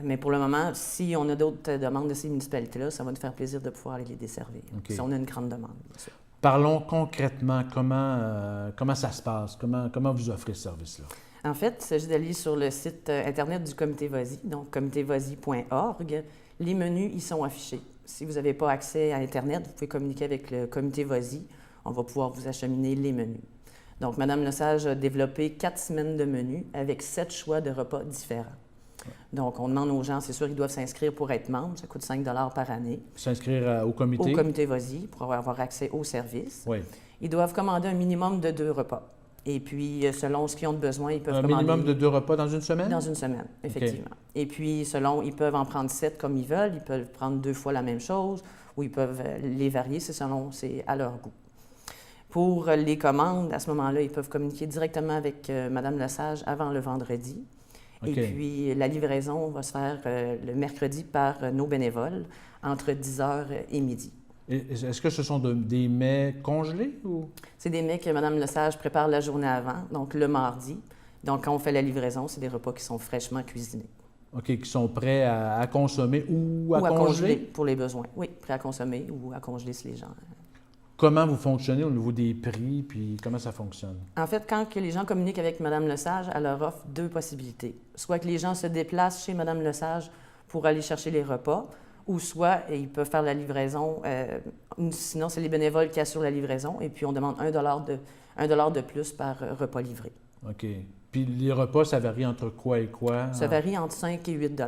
[SPEAKER 11] Mais pour le moment, si on a d'autres demandes de ces municipalités-là, ça va nous faire plaisir de pouvoir aller les desservir.
[SPEAKER 2] Okay.
[SPEAKER 11] Si on a une grande demande, bien sûr.
[SPEAKER 2] Parlons concrètement, comment ça se passe? Comment vous offrez ce service-là?
[SPEAKER 11] En fait, il s'agit d'aller sur le site Internet du Comité Vosi, donc comitévosi.org. Les menus y sont affichés. Si vous n'avez pas accès à Internet, vous pouvez communiquer avec le Comité Vosi. On va pouvoir vous acheminer les menus. Donc, Mme Lesage a développé 4 semaines de menus avec 7 choix de repas différents. Donc, on demande aux gens, c'est sûr, ils doivent s'inscrire pour être membres. Ça coûte 5 par année.
[SPEAKER 2] S'inscrire au comité?
[SPEAKER 11] Au Comité Vosi pour avoir accès au service.
[SPEAKER 2] Oui.
[SPEAKER 11] Ils doivent commander un minimum de 2 repas. Et puis, selon ce qu'ils ont de besoin, ils peuvent commander...
[SPEAKER 2] Un minimum de 2 repas dans une semaine?
[SPEAKER 11] Dans une semaine, effectivement. Okay. Et puis, ils peuvent en prendre 7 comme ils veulent. Ils peuvent prendre 2 fois la même chose ou ils peuvent les varier, c'est à leur goût. Pour les commandes, à ce moment-là, ils peuvent communiquer directement avec Mme Lesage avant le vendredi. Okay. Et puis, la livraison va se faire le mercredi par nos bénévoles entre 10h et midi.
[SPEAKER 2] Est-ce que ce sont des mets congelés ou?
[SPEAKER 11] C'est des mets que Mme Lesage prépare la journée avant, donc le mardi. Donc, quand on fait la livraison, c'est des repas qui sont fraîchement cuisinés.
[SPEAKER 2] OK, qui sont prêts à consommer ou à congeler?
[SPEAKER 11] Pour les besoins. Oui, prêts à consommer ou à congeler si les gens...
[SPEAKER 2] Comment vous fonctionnez au niveau des prix, puis comment ça fonctionne?
[SPEAKER 11] En fait, quand les gens communiquent avec Mme Lesage, elle leur offre 2 possibilités. Soit que les gens se déplacent chez Mme Lesage pour aller chercher les repas, ou soit ils peuvent faire la livraison. Sinon, c'est les bénévoles qui assurent la livraison, et puis on demande $1 de plus par repas livré.
[SPEAKER 2] OK. Puis les repas, ça varie entre quoi et quoi?
[SPEAKER 11] Ça varie entre 5 et 8 $.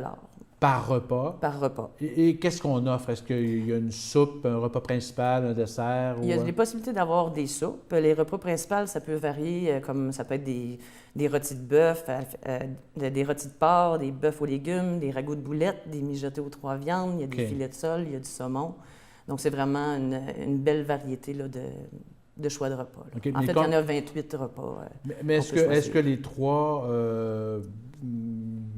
[SPEAKER 2] Par repas?
[SPEAKER 11] Par repas.
[SPEAKER 2] Et qu'est-ce qu'on offre? Est-ce qu'il y a une soupe, un repas principal, un dessert?
[SPEAKER 11] Il y a les possibilités d'avoir des soupes. Les repas principaux, ça peut varier, comme ça peut être des rôtis de bœuf, des rôtis de porc, des bœufs aux légumes, des ragoûts de boulettes, des mijotés aux 3 viandes, il y a des filets de sole, il y a du saumon. Donc, c'est vraiment une belle variété là, de choix de repas. Okay, en fait, il y en a 28 repas.
[SPEAKER 2] Mais est-ce que les 3...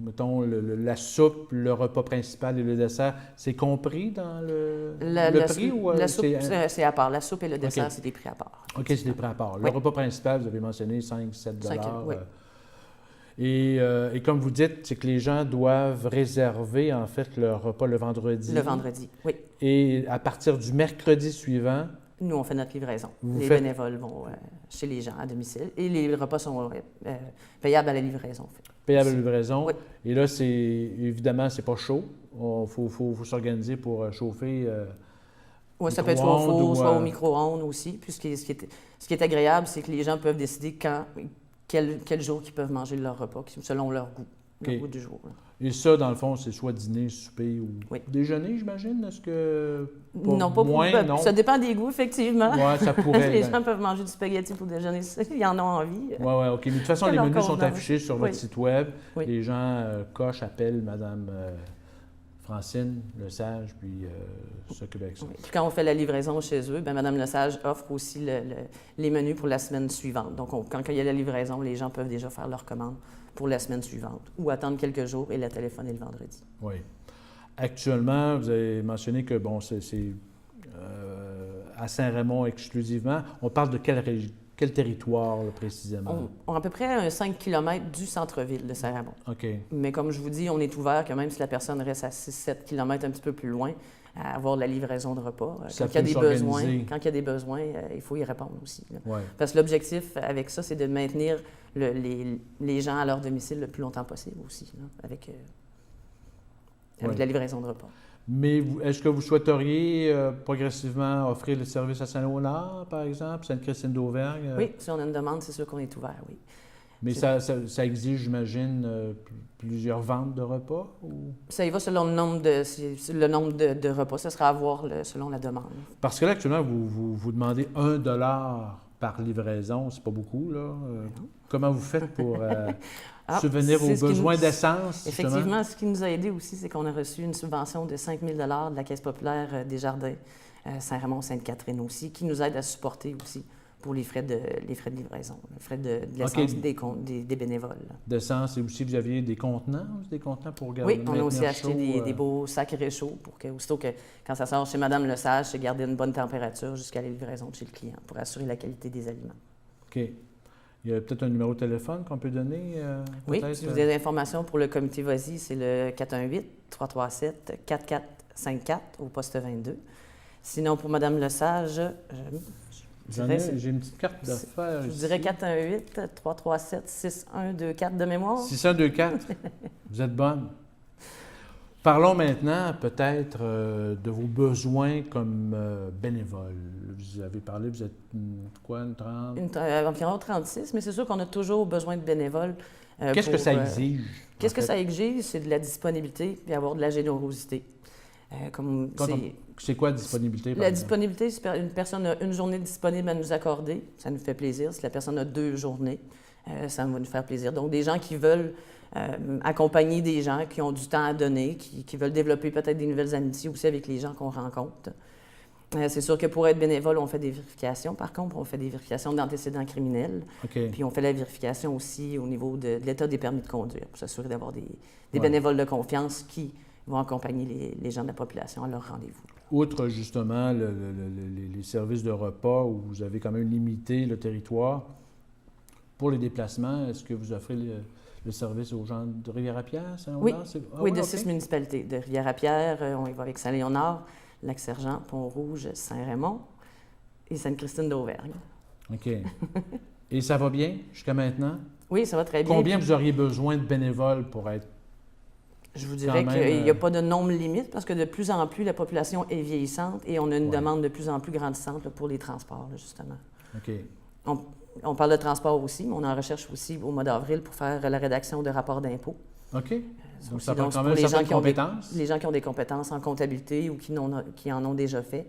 [SPEAKER 2] mettons, la soupe, le repas principal et le dessert, c'est compris dans le prix?
[SPEAKER 11] La soupe, c'est à part. La soupe et le dessert, c'est des prix à part.
[SPEAKER 2] OK, c'est des prix à part. Le repas principal, vous avez mentionné 5-7 $.
[SPEAKER 11] Oui.
[SPEAKER 2] Et comme vous dites, c'est que les gens doivent réserver, en fait, leur repas le vendredi.
[SPEAKER 11] Le vendredi, oui.
[SPEAKER 2] Et à partir du mercredi suivant...
[SPEAKER 11] Nous, on fait notre livraison. Bénévoles vont chez les gens à domicile. Et les repas sont payables à la livraison, en fait.
[SPEAKER 2] Payable à la livraison.
[SPEAKER 11] Oui.
[SPEAKER 2] Et là, évidemment, c'est pas chaud. Il faut s'organiser pour chauffer.
[SPEAKER 11] Oui, ça peut être soit au four, soit au micro-ondes aussi. Puis ce qui est agréable, c'est que les gens peuvent décider quel jour ils peuvent manger leur repas, selon leur goût, le goût du jour. Là.
[SPEAKER 2] Et ça, dans le fond, c'est soit dîner, souper ou déjeuner, j'imagine? Est-ce que...
[SPEAKER 11] Non, pas moins, non. Ça dépend des goûts, effectivement.
[SPEAKER 2] Oui, ça pourrait.
[SPEAKER 11] Les gens peuvent manger du spaghetti pour déjeuner, ils en ont envie.
[SPEAKER 2] Oui, OK. Mais de toute façon, les menus sont affichés sur votre site Web. Oui. Les gens cochent, appellent Mme Francine Lesage, puis s'occupent avec ça.
[SPEAKER 11] Oui. Puis quand on fait la livraison chez eux, Mme Lesage offre aussi les menus pour la semaine suivante. Donc, quand il y a la livraison, les gens peuvent déjà faire leur commande pour la semaine suivante ou attendre quelques jours et la téléphoner le vendredi.
[SPEAKER 2] Oui. Actuellement, vous avez mentionné que, bon, c'est à Saint-Raymond exclusivement. On parle de quel territoire, là, précisément?
[SPEAKER 11] On a à peu près 5 km du centre-ville de Saint-Raymond.
[SPEAKER 2] OK.
[SPEAKER 11] Mais comme je vous dis, on est ouvert que même si la personne reste à 6-7 km un petit peu plus loin, à avoir la livraison de repas. Quand il y a des besoins, il faut y répondre aussi.
[SPEAKER 2] Ouais.
[SPEAKER 11] Parce que l'objectif avec ça, c'est de maintenir les gens à leur domicile le plus longtemps possible aussi, là, avec la livraison de repas.
[SPEAKER 2] Mais est-ce que vous souhaiteriez progressivement offrir le service à Saint-Léonard, par exemple, Sainte-Christine d'Auvergne?
[SPEAKER 11] Oui, si on a une demande, c'est sûr qu'on est ouvert, oui.
[SPEAKER 2] Mais ça exige, j'imagine, plusieurs ventes de repas? Ou?
[SPEAKER 11] Ça y va selon le nombre de repas. Ça sera à voir selon la demande.
[SPEAKER 2] Parce que là, actuellement, vous demandez $1 par livraison, c'est pas beaucoup, là. Comment vous faites pour subvenir aux besoins d'essence?
[SPEAKER 11] Effectivement, ce qui nous a aidé aussi, c'est qu'on a reçu une subvention de 5 000 de la Caisse populaire des Jardins Saint-Raymond-Sainte-Catherine aussi, qui nous aide à supporter aussi pour les frais de livraison, les frais de l'essence des bénévoles.
[SPEAKER 2] D'essence, et aussi vous aviez des contenants pour garder.
[SPEAKER 11] Oui, on a aussi acheté des beaux sacs réchauds pour que, aussitôt que quand ça sort chez Mme Lesage, c'est garder une bonne température jusqu'à la livraison chez le client pour assurer la qualité des aliments.
[SPEAKER 2] OK. Il y a peut-être un numéro de téléphone qu'on peut donner?
[SPEAKER 11] Oui, si vous avez des informations pour le comité Voici, c'est le 418-337-4454 au poste 22. Sinon, pour Mme Lesage,
[SPEAKER 2] j'ai une petite carte d'affaires ici.
[SPEAKER 11] Je dirais 418-337-6124 de mémoire.
[SPEAKER 2] 6124. Vous êtes bonne. Parlons maintenant peut-être de vos besoins comme bénévole. Vous avez parlé, vous êtes quoi, une 30?
[SPEAKER 11] Environ 36, mais c'est sûr qu'on a toujours besoin de bénévoles.
[SPEAKER 2] Qu'est-ce que ça exige?
[SPEAKER 11] Qu'est-ce que ça exige? C'est de la disponibilité et avoir de la générosité.
[SPEAKER 2] C'est quoi la disponibilité?
[SPEAKER 11] La disponibilité, si une personne a une journée disponible à nous accorder, ça nous fait plaisir. Si la personne a 2 journées, ça va nous faire plaisir. Donc, des gens qui veulent accompagner des gens qui ont du temps à donner, qui veulent développer peut-être des nouvelles amitiés aussi avec les gens qu'on rencontre. C'est sûr que pour être bénévole, on fait des vérifications. Par contre, on fait des vérifications d'antécédents criminels.
[SPEAKER 2] Okay.
[SPEAKER 11] Puis on fait la vérification aussi au niveau de l'état des permis de conduire pour s'assurer d'avoir des bénévoles de confiance qui vont accompagner les gens de la population à leur rendez-vous.
[SPEAKER 2] Outre justement les services de repas où vous avez quand même limité le territoire, pour les déplacements, est-ce que vous offrez le service aux gens de Rivière-à-Pierre, Saint-Léonard?
[SPEAKER 11] Oui, de 6 municipalités. De Rivière-à-Pierre, on y va avec Saint-Léonard, Lac-Sergent, Pont-Rouge, Saint-Raymond et Sainte-Christine d'Auvergne. OK.
[SPEAKER 2] Et ça va bien jusqu'à maintenant?
[SPEAKER 11] Oui, ça va très bien.
[SPEAKER 2] Combien vous auriez besoin de bénévoles pour être...
[SPEAKER 11] Je vous dirais qu'il n'y a pas de nombre limite parce que de plus en plus, la population est vieillissante et on a une demande de plus en plus grandissante pour les transports, là, justement.
[SPEAKER 2] OK.
[SPEAKER 11] On parle de transport aussi, mais on en recherche aussi au mois d'avril pour faire la rédaction de rapports d'impôts.
[SPEAKER 2] OK. Donc, ça prend quand même certaines compétences.
[SPEAKER 11] Les gens qui ont des compétences en comptabilité ou qui en ont déjà fait,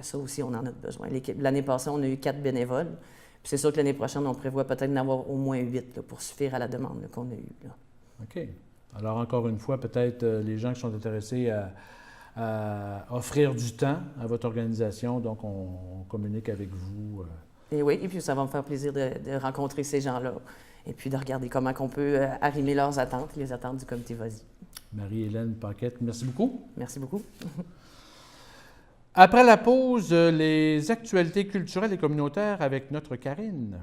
[SPEAKER 11] ça aussi, on en a besoin. L'année passée, on a eu 4 bénévoles. Puis c'est sûr que l'année prochaine, on prévoit peut-être d'en avoir au moins 8 là, pour suffire à la demande qu'on a eue. Là.
[SPEAKER 2] OK. Alors, encore une fois, peut-être les gens qui sont intéressés à offrir du temps à votre organisation, donc on communique avec vous.
[SPEAKER 11] Et oui, et puis ça va me faire plaisir de rencontrer ces gens-là et puis de regarder comment on peut arrimer leurs attentes, les attentes du comité Voici.
[SPEAKER 2] Marie-Hélène Paquette, merci beaucoup.
[SPEAKER 11] Merci beaucoup.
[SPEAKER 2] Après la pause, les actualités culturelles et communautaires avec notre Karine.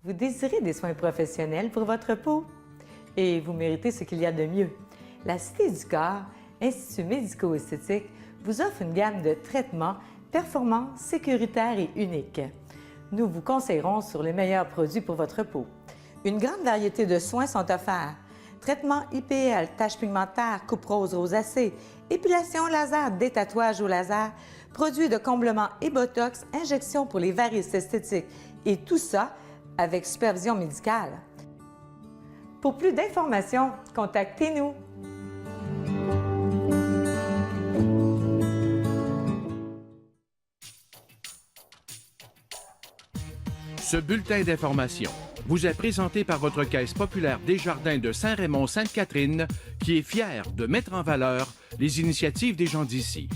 [SPEAKER 3] Vous désirez des soins professionnels pour votre peau? Et vous méritez ce qu'il y a de mieux. La Cité du Corps, Institut médico-esthétique, vous offre une gamme de traitements performants, sécuritaires et uniques. Nous vous conseillerons sur les meilleurs produits pour votre peau. Une grande variété de soins sont offerts. Traitements IPL, taches pigmentaires, coupe rose, rosacée, épilation laser, détatouage au laser, produits de comblement et botox, injections pour les varices esthétiques et tout ça avec supervision médicale. Pour plus d'informations, contactez-nous.
[SPEAKER 1] Ce bulletin d'information vous est présenté par votre Caisse populaire Desjardins de Saint-Raymond-Sainte-Catherine, qui est fière de mettre en valeur les initiatives des gens d'ici.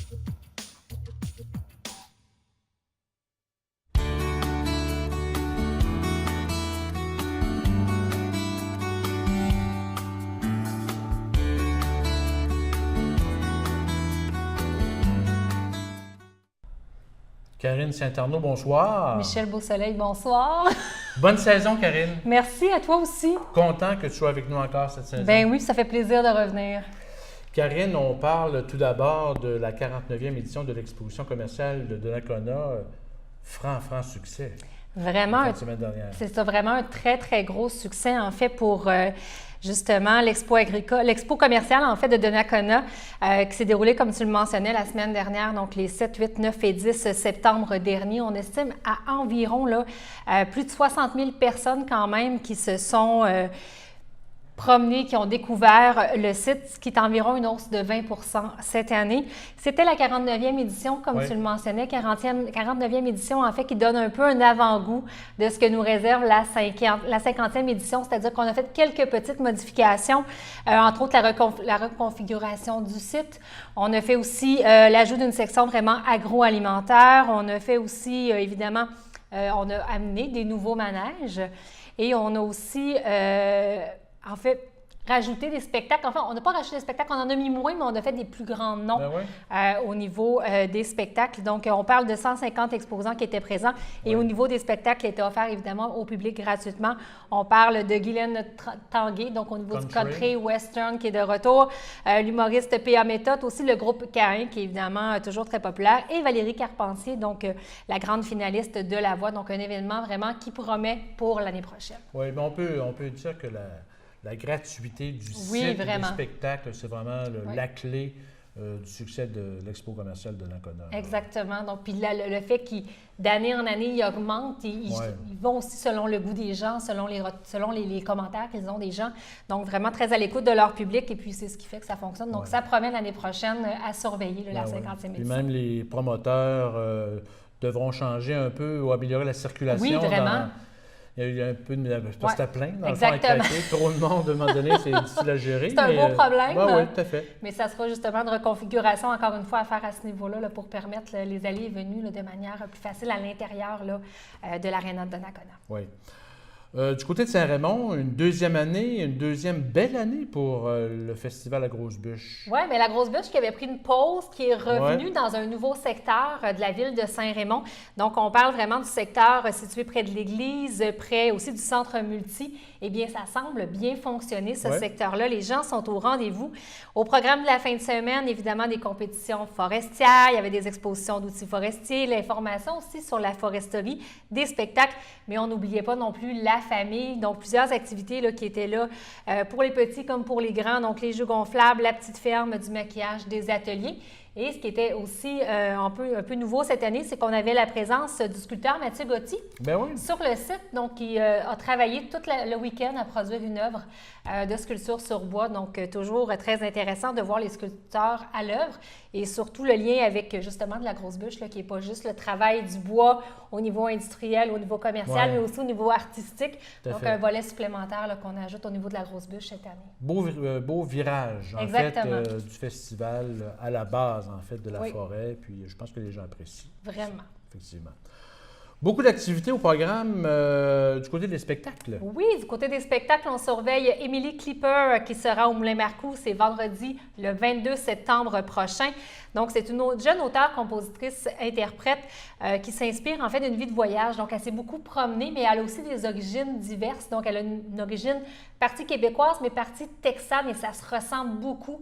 [SPEAKER 2] Karine Saint-Arnaud, bonsoir.
[SPEAKER 12] Michel Beausoleil, bonsoir.
[SPEAKER 2] Bonne saison, Karine.
[SPEAKER 12] Merci à toi aussi.
[SPEAKER 2] Content que tu sois avec nous encore cette saison.
[SPEAKER 12] Ben oui, ça fait plaisir de revenir.
[SPEAKER 2] Karine, on parle tout d'abord de la 49e édition de l'exposition commerciale de Donnacona. Franc succès.
[SPEAKER 12] Vraiment, c'est ça, vraiment un très, très gros succès, en fait, pour justement l'expo commerciale, en fait, de Donnacona, qui s'est déroulée, comme tu le mentionnais, la semaine dernière, donc les 7, 8, 9 et 10 septembre dernier. On estime à environ là, plus de 60 000 personnes quand même qui se sont promenés, qui ont découvert le site, ce qui est environ une hausse de 20 cette année. C'était la 49e édition, comme tu le mentionnais, 49e édition, en fait, qui donne un peu un avant-goût de ce que nous réserve la 50e édition, c'est-à-dire qu'on a fait quelques petites modifications, entre autres la reconfiguration du site. On a fait aussi l'ajout d'une section vraiment agroalimentaire. On a fait aussi, évidemment, on a amené des nouveaux manèges et on a aussi en fait, rajouter des spectacles. Enfin, on n'a pas rajouté des spectacles, on en a mis moins, mais on a fait des plus grands noms au niveau des spectacles. Donc, on parle de 150 exposants qui étaient présents. Et au niveau des spectacles qui étaient offerts, évidemment, au public gratuitement, on parle de Guylaine Tanguay, donc au niveau du country western qui est de retour, l'humoriste P.A. Méthode, aussi le groupe Caïn qui est évidemment toujours très populaire, et Valérie Carpentier, donc la grande finaliste de La Voix. Donc, un événement vraiment qui promet pour l'année prochaine.
[SPEAKER 2] Oui, mais on peut dire que la gratuité du site des spectacles, c'est vraiment la clé du succès de l'expo commerciale de Donnacona.
[SPEAKER 12] Exactement. Donc, puis le fait d'année en année, ils augmentent, ils vont aussi selon le goût des gens, selon les commentaires qu'ils ont des gens. Donc, vraiment très à l'écoute de leur public, et puis c'est ce qui fait que ça fonctionne. Donc, ça promet l'année prochaine à surveiller la 50e édition.
[SPEAKER 2] Puis même les promoteurs devront changer un peu ou améliorer la circulation.
[SPEAKER 12] Oui, vraiment.
[SPEAKER 2] Il y a eu un peu de poste à plein, dans le fond, à craquer. Trop de monde, à un moment donné, c'est difficile à gérer.
[SPEAKER 12] C'est un gros problème.
[SPEAKER 2] Oui, tout à fait.
[SPEAKER 12] Mais ça sera justement de reconfiguration, encore une fois, à faire à ce niveau-là pour permettre les allées et venues de manière plus facile à l'intérieur de l'aréna de Donnacona.
[SPEAKER 2] Oui. Du côté de Saint-Raymond, une deuxième belle année pour le festival La Grosse Bûche.
[SPEAKER 12] Oui, mais La Grosse Bûche qui avait pris une pause, qui est revenue dans un nouveau secteur de la ville de Saint-Raymond. Donc, on parle vraiment du secteur situé près de l'église, près aussi du centre multi. Eh bien, ça semble bien fonctionner, ce secteur-là. Les gens sont au rendez-vous. Au programme de la fin de semaine, évidemment, des compétitions forestières, il y avait des expositions d'outils forestiers, l'information aussi sur la foresterie, des spectacles, mais on n'oubliait pas non plus la famille, donc plusieurs activités qui étaient là pour les petits comme pour les grands, donc les jeux gonflables, la petite ferme, du maquillage, des ateliers. Et ce qui était aussi un peu nouveau cette année, c'est qu'on avait la présence du sculpteur Mathieu Gauthier sur le site. Donc, il a travaillé tout le week-end à produire une œuvre de sculpture sur bois. Donc, toujours très intéressant de voir les sculpteurs à l'œuvre et surtout le lien avec justement de la grosse bûche, qui n'est pas juste le travail du bois au niveau industriel, au niveau commercial, mais aussi au niveau artistique. Donc, un volet supplémentaire qu'on ajoute au niveau de la grosse bûche cette année.
[SPEAKER 2] Beau virage, en fait, du festival à la base, en fait, de la forêt. Puis, je pense que les gens apprécient.
[SPEAKER 12] Vraiment.
[SPEAKER 2] Effectivement. Beaucoup d'activités au programme du côté des spectacles.
[SPEAKER 12] Oui, du côté des spectacles, on surveille Émilie Clipper qui sera au Moulin-Marcoux. C'est vendredi, le 22 septembre prochain. Donc, c'est une jeune auteure, compositrice, interprète qui s'inspire en fait d'une vie de voyage. Donc, elle s'est beaucoup promenée, mais elle a aussi des origines diverses. Donc, elle a une origine partie québécoise, mais partie texane, et ça se ressent beaucoup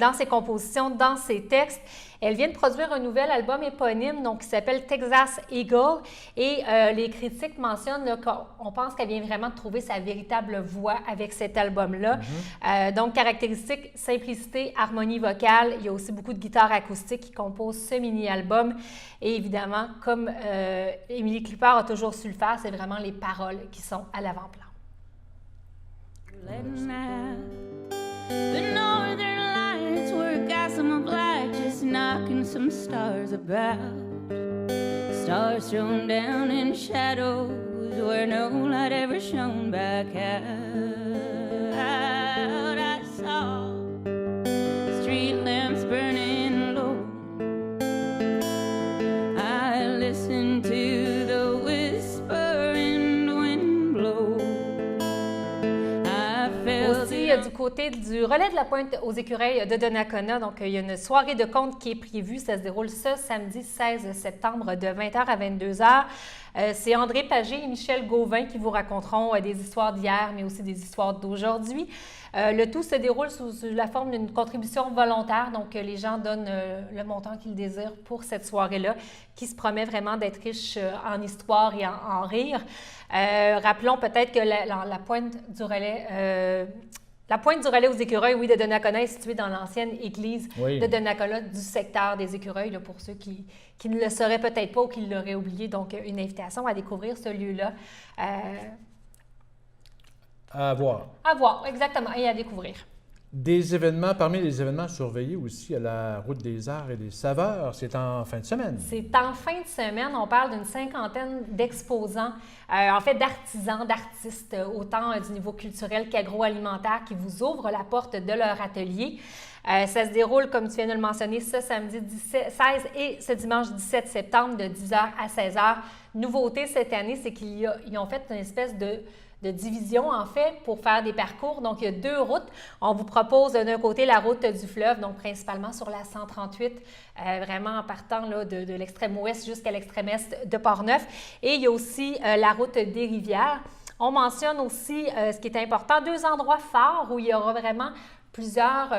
[SPEAKER 12] dans ses compositions, dans ses textes. Elle vient de produire un nouvel album éponyme, donc qui s'appelle Texas Eagle, et les critiques mentionnent qu'on pense qu'elle vient vraiment de trouver sa véritable voix avec cet album-là. Donc, caractéristiques, simplicité, harmonie vocale. Il y a aussi beaucoup de guitare acoustique qui composent ce mini-album. Et évidemment, comme Émilie Clipper a toujours su le faire, c'est vraiment les paroles qui sont à l'avant-plan.
[SPEAKER 13] The northern lights were a gossamer black, just knocking some stars about. Stars thrown down in shadows where no light ever shone back out. I saw street lamps burning low. I listened to the whispering wind blow. I felt
[SPEAKER 12] du côté du relais de la pointe aux écureuils de Donnacona, donc il y a une soirée de contes qui est prévue. Ça se déroule ce samedi 16 septembre de 20h à 22h. C'est André Pagé et Michel Gauvin qui vous raconteront des histoires d'hier, mais aussi des histoires d'aujourd'hui. Le tout se déroule sous la forme d'une contribution volontaire, donc les gens donnent le montant qu'ils désirent pour cette soirée-là, qui se promet vraiment d'être riche en histoire et en rire. Rappelons peut-être que la pointe du relais... La pointe du relais aux écureuils, oui, de Donnacona est située dans l'ancienne église de Donnacona du secteur des écureuils, là, pour ceux qui ne le sauraient peut-être pas ou qui l'auraient oublié. Donc, une invitation à découvrir ce lieu-là.
[SPEAKER 2] À voir.
[SPEAKER 12] À voir, exactement, et à découvrir.
[SPEAKER 2] Des événements, parmi les événements surveillés aussi à la Route des Arts et des Saveurs, c'est en fin de semaine.
[SPEAKER 12] C'est en fin de semaine. On parle d'une cinquantaine d'exposants, en fait d'artisans, d'artistes, autant du niveau culturel qu'agroalimentaire, qui vous ouvrent la porte de leur atelier. Ça se déroule, comme tu viens de le mentionner, ce samedi 16 et ce dimanche 17 septembre de 10h à 16h. Nouveauté cette année, c'est qu'ils ont fait une espèce de division, en fait, pour faire des parcours. Donc, il y a 2 routes. On vous propose d'un côté la route du fleuve, donc principalement sur la 138, vraiment en partant là, de l'extrême ouest jusqu'à l'extrême est de Portneuf. Et il y a aussi la route des rivières. On mentionne aussi, ce qui est important, 2 endroits phares où il y aura vraiment plusieurs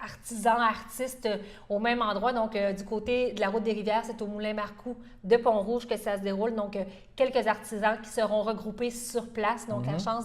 [SPEAKER 12] artisans, artistes au même endroit. Donc, du côté de la route des rivières, c'est au Moulin Marcoux de Pont-Rouge que ça se déroule. Donc, quelques artisans qui seront regroupés sur place. Donc, la chance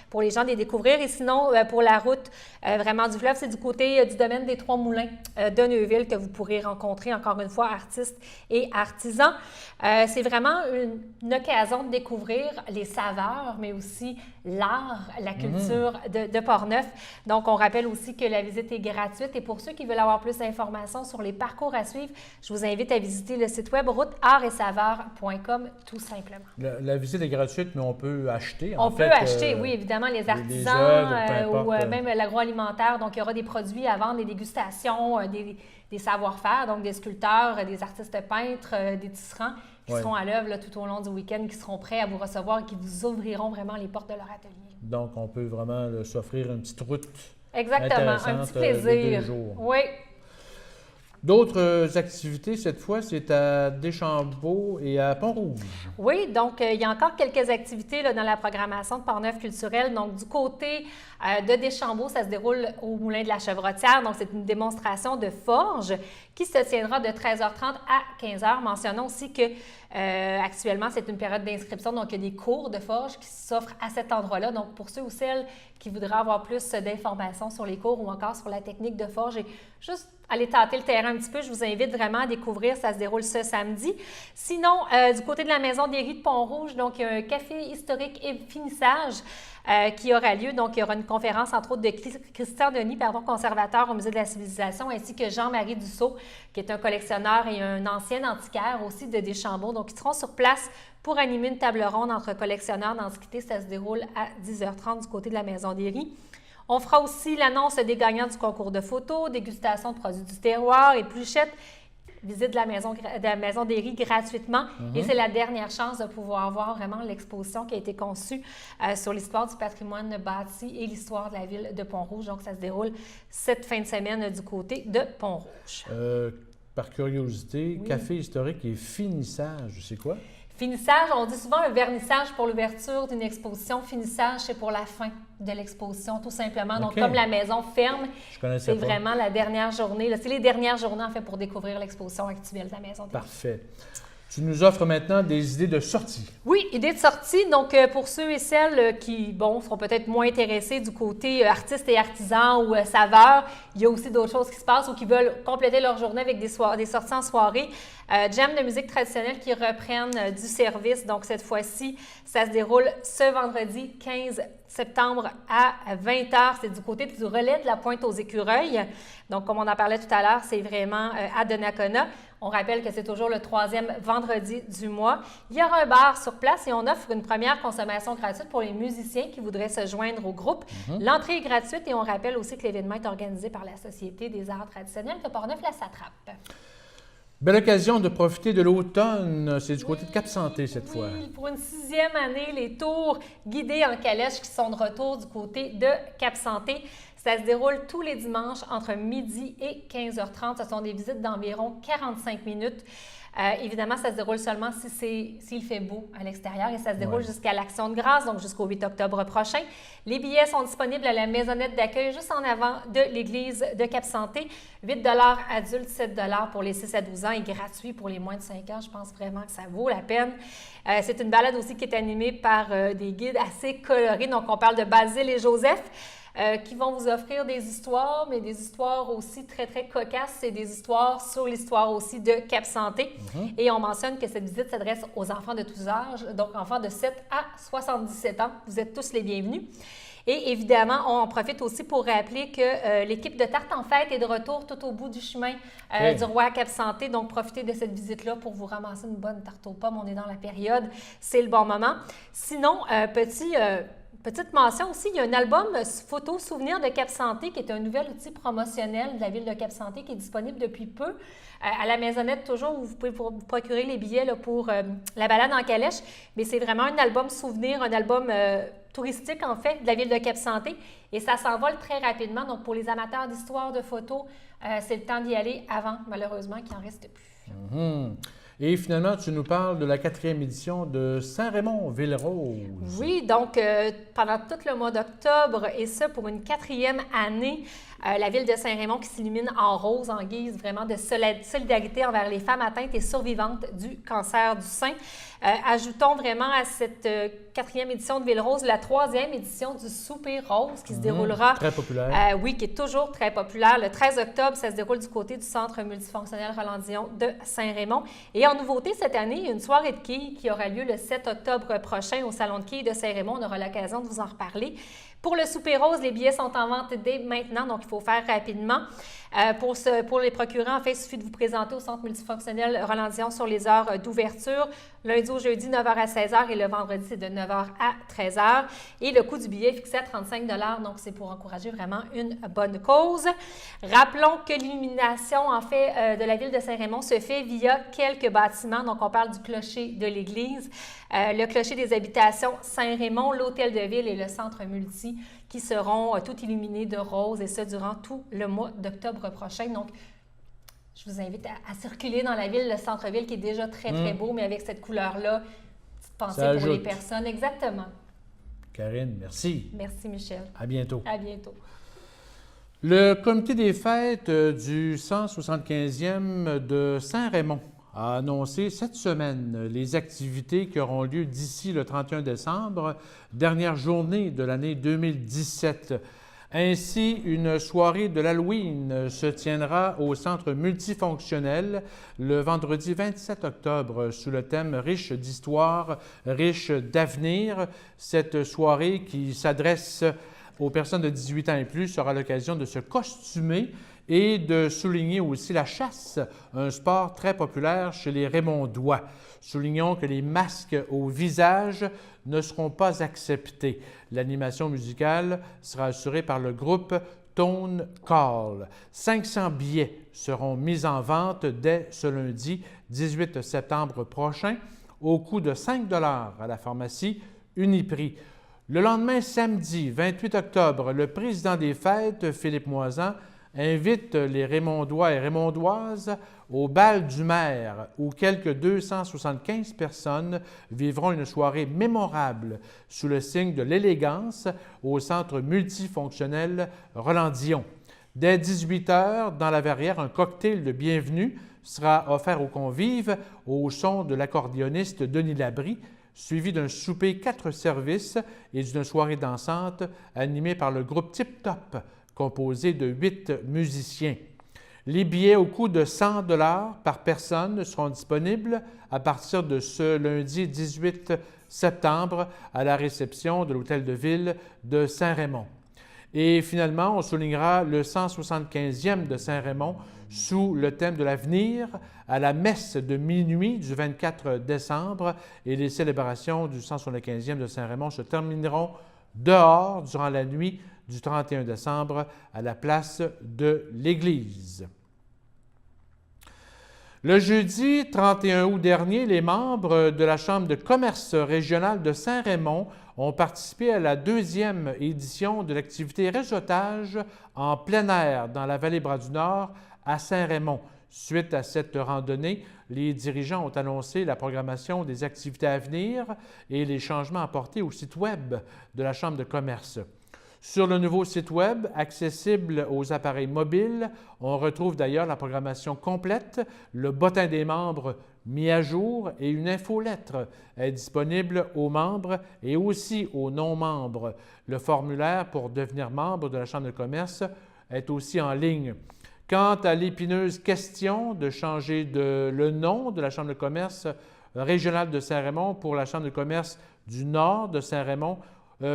[SPEAKER 12] pour les gens de les découvrir. Et sinon, pour la route vraiment du fleuve, c'est du côté du domaine des Trois Moulins de Neuville que vous pourrez rencontrer, encore une fois, artistes et artisans. C'est vraiment une occasion de découvrir les saveurs, mais aussi l'art, la culture de Portneuf. Donc, on rappelle aussi que la visite est gratuite. Et pour ceux qui veulent avoir plus d'informations sur les parcours à suivre, je vous invite à visiter le site web routeartetsaveurs.com tout simplement.
[SPEAKER 2] La visite est gratuite, mais on peut acheter.
[SPEAKER 12] On peut acheter, oui, évidemment, les artisans ou même l'agroalimentaire. Donc, il y aura des produits à vendre, des dégustations, des savoir-faire, donc des sculpteurs, des artistes peintres, des tisserands qui seront à l'œuvre tout au long du week-end, qui seront prêts à vous recevoir et qui vous ouvriront vraiment les portes de leur atelier.
[SPEAKER 2] Donc, on peut vraiment s'offrir une petite route.
[SPEAKER 12] Exactement, un petit plaisir.
[SPEAKER 2] 2 jours.
[SPEAKER 12] Oui.
[SPEAKER 2] D'autres activités, cette fois, c'est à Deschambault et à Pont-Rouge.
[SPEAKER 12] Oui, donc il y a encore quelques activités là, dans la programmation de Portneuf culturel. Donc, du côté de Deschambault, ça se déroule au Moulin de la Chevrotière. Donc, c'est une démonstration de forge qui se tiendra de 13h30 à 15h. Mentionnons aussi que actuellement, c'est une période d'inscription. Donc, il y a des cours de forge qui s'offrent à cet endroit-là. Donc, pour ceux ou celles qui voudraient avoir plus d'informations sur les cours ou encore sur la technique de forge et juste aller tâter le terrain un petit peu, je vous invite vraiment à découvrir. Ça se déroule ce samedi. Sinon, du côté de la Maison des Riz de Pont-Rouge, donc il y a un café historique et finissage qui aura lieu. Donc, il y aura une conférence, entre autres, de Christian Denis, conservateur au Musée de la Civilisation, ainsi que Jean-Marie Dussault, qui est un collectionneur et un ancien antiquaire aussi de Deschambault. Donc, ils seront sur place pour animer une table ronde entre collectionneurs d'antiquités. Ça se déroule à 10h30 du côté de la Maison des Riz. On fera aussi l'annonce des gagnants du concours de photos, dégustation de produits du terroir, épluchettes, visite de la Maison des Riz gratuitement. Et c'est la dernière chance de pouvoir voir vraiment l'exposition qui a été conçue sur l'histoire du patrimoine bâti et l'histoire de la ville de Pont-Rouge. Donc, ça se déroule cette fin de semaine du côté de Pont-Rouge.
[SPEAKER 2] Par curiosité, café historique et finissage, c'est quoi?
[SPEAKER 12] Finissage, on dit souvent un vernissage pour l'ouverture d'une exposition. Finissage, c'est pour la fin de l'exposition, tout simplement. Donc, comme la maison ferme, c'est vraiment la dernière journée. C'est les dernières journées, en fait, pour découvrir l'exposition actuelle de la Maison des Riz.
[SPEAKER 2] Parfait. Tu nous offres maintenant des idées de sortie.
[SPEAKER 12] Oui, idées de sortie. Donc, pour ceux et celles qui, seront peut-être moins intéressés du côté artistes et artisans ou saveurs, il y a aussi d'autres choses qui se passent ou qui veulent compléter leur journée avec des sorties en soirée. Jam de musique traditionnelle qui reprennent du service. Donc, cette fois-ci, ça se déroule ce vendredi 15 septembre à 20h. C'est du côté du relais de la pointe aux écureuils. Donc, comme on en parlait tout à l'heure, c'est vraiment à Donnacona. On rappelle que c'est toujours le 3e vendredi du mois. Il y aura un bar sur place et on offre une première consommation gratuite pour les musiciens qui voudraient se joindre au groupe. L'entrée est gratuite et on rappelle aussi que l'événement est organisé par la Société des arts traditionnels de Portneuf-la-Satrape.
[SPEAKER 2] Belle occasion de profiter de l'automne. C'est du côté de Cap-Santé cette fois.
[SPEAKER 12] Oui, pour une 6e année, les tours guidés en calèche qui sont de retour du côté de Cap-Santé. Ça se déroule tous les dimanches entre midi et 15h30. Ce sont des visites d'environ 45 minutes. Évidemment, ça se déroule seulement s'il fait beau à l'extérieur et ça se déroule jusqu'à l'Action de grâce, donc jusqu'au 8 octobre prochain. Les billets sont disponibles à la maisonnette d'accueil juste en avant de l'église de Cap-Santé. 8 adultes, 7 pour les 6 à 12 ans et gratuit pour les moins de 5 ans. Je pense vraiment que ça vaut la peine. C'est une balade aussi qui est animée par des guides assez colorés. Donc, on parle de Basile et Joseph. Qui vont vous offrir des histoires, mais des histoires aussi très, très cocasses. C'est des histoires sur l'histoire aussi de Cap-Santé. Et on mentionne que cette visite s'adresse aux enfants de tous âges, donc enfants de 7 à 77 ans. Vous êtes tous les bienvenus. Et évidemment, on en profite aussi pour rappeler que l'équipe de Tarte en Fête est de retour tout au bout du chemin du Roi à Cap-Santé. Donc, profitez de cette visite-là pour vous ramasser une bonne tarte aux pommes. On est dans la période, c'est le bon moment. Sinon, petite mention aussi, il y a un album photo souvenir de Cap-Santé qui est un nouvel outil promotionnel de la ville de Cap-Santé qui est disponible depuis peu à la maisonnette toujours où vous pouvez vous procurer les billets là, pour la balade en calèche. Mais c'est vraiment un album souvenir, un album touristique en fait de la ville de Cap-Santé et ça s'envole très rapidement. Donc pour les amateurs d'histoire, de photos, c'est le temps d'y aller avant malheureusement qu'il n'en reste plus.
[SPEAKER 2] Et finalement, tu nous parles de la 4e édition de Saint-Raymond-Ville-Rose.
[SPEAKER 12] Oui, donc pendant tout le mois d'octobre, et ça pour une 4e année, la ville de Saint-Raymond qui s'illumine en rose en guise vraiment de solidarité envers les femmes atteintes et survivantes du cancer du sein. Ajoutons vraiment à cette 4e édition de Ville-Rose la 3e édition du Souper Rose qui se déroulera.
[SPEAKER 2] Très populaire.
[SPEAKER 12] Oui, qui est toujours très populaire. Le 13 octobre, ça se déroule du côté du Centre multifonctionnel Roland-Dion de Saint-Raymond. Et en nouveauté, cette année, il y a une soirée de quilles qui aura lieu le 7 octobre prochain au Salon de quilles de Saint-Raymond. On aura l'occasion de vous en reparler. Pour le Souper Rose, les billets sont en vente dès maintenant, donc il faut faire rapidement. Pour les procurer, en fait, il suffit de vous présenter au Centre multifonctionnel Roland-Dion sur les heures d'ouverture. Lundi au jeudi, 9h à 16h et le vendredi, c'est de 9h à 13h. Et le coût du billet est fixé à 35 $, donc c'est pour encourager vraiment une bonne cause. Rappelons que l'illumination, en fait, de la ville de Saint-Raymond se fait via quelques bâtiments. Donc, on parle du clocher de l'église, le clocher des habitations Saint-Raymond, l'hôtel de ville et le centre multi qui seront tout illuminés de rose et ça durant tout le mois d'octobre prochain. Donc, je vous invite à circuler dans la ville, le centre-ville qui est déjà très, très beau, mais avec cette couleur-là, petite pensée pour les personnes. Exactement.
[SPEAKER 2] Karine, merci.
[SPEAKER 12] Merci, Michel.
[SPEAKER 2] À bientôt.
[SPEAKER 12] À bientôt.
[SPEAKER 2] Le comité des fêtes du 175e de Saint-Raymond a annoncé cette semaine les activités qui auront lieu d'ici le 31 décembre, dernière journée de l'année 2017. Ainsi, une soirée de l'Halloween se tiendra au centre multifonctionnel le vendredi 27 octobre sous le thème « Riche d'histoire, riche d'avenir ». Cette soirée qui s'adresse aux personnes de 18 ans et plus sera l'occasion de se costumer et de souligner aussi la chasse, un sport très populaire chez les Raymondois. Soulignons que les masques au visage ne seront pas acceptés. L'animation musicale sera assurée par le groupe Tone Call. 500 billets seront mis en vente dès ce lundi 18 septembre prochain au coût de 5 $ à la pharmacie Uniprix. Le lendemain, samedi 28 octobre, le président des fêtes, Philippe Moisan, invite les Raymondois et Raymondoises au bal du maire où quelques 275 personnes vivront une soirée mémorable sous le signe de l'élégance au centre multifonctionnel Roland-Dion. Dès 18h, dans la verrière, un cocktail de bienvenue sera offert aux convives au son de l'accordéoniste Denis Labrie, suivi d'un souper 4 services et d'une soirée dansante animée par le groupe Tip Top, composé de 8 musiciens. Les billets au coût de 100 $ par personne seront disponibles à partir de ce lundi 18 septembre à la réception de l'Hôtel de Ville de Saint-Raymond. Et finalement, on soulignera le 175e de Saint-Raymond sous le thème de l'avenir à la messe de minuit du 24 décembre et les célébrations du 175e de Saint-Raymond se termineront dehors durant la nuit du 31 décembre à la place de l'Église. Le jeudi 31 août dernier, les membres de la Chambre de commerce régionale de Saint-Raymond ont participé à la 2e édition de l'activité réseautage en plein air dans la vallée Bras-du-Nord à Saint-Raymond. Suite à cette randonnée, les dirigeants ont annoncé la programmation des activités à venir et les changements apportés au site Web de la Chambre de commerce. Sur le nouveau site Web, accessible aux appareils mobiles, on retrouve d'ailleurs la programmation complète, le bulletin des membres mis à jour et une infolettre est disponible aux membres et aussi aux non-membres. Le formulaire pour devenir membre de la Chambre de commerce est aussi en ligne. Quant à l'épineuse question de changer le nom de la Chambre de commerce régionale de Saint-Raymond pour la Chambre de commerce du Nord de Saint-Raymond,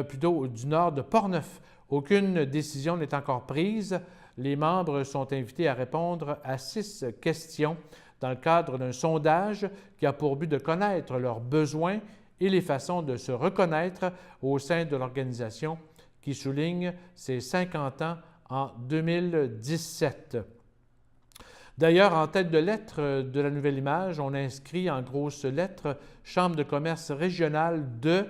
[SPEAKER 2] plutôt du Nord de Portneuf, aucune décision n'est encore prise. Les membres sont invités à répondre à 6 questions dans le cadre d'un sondage qui a pour but de connaître leurs besoins et les façons de se reconnaître au sein de l'organisation qui souligne ses 50 ans en 2017. D'ailleurs, en tête de lettre de la nouvelle image, on inscrit en grosses lettres « Chambre de commerce régionale de »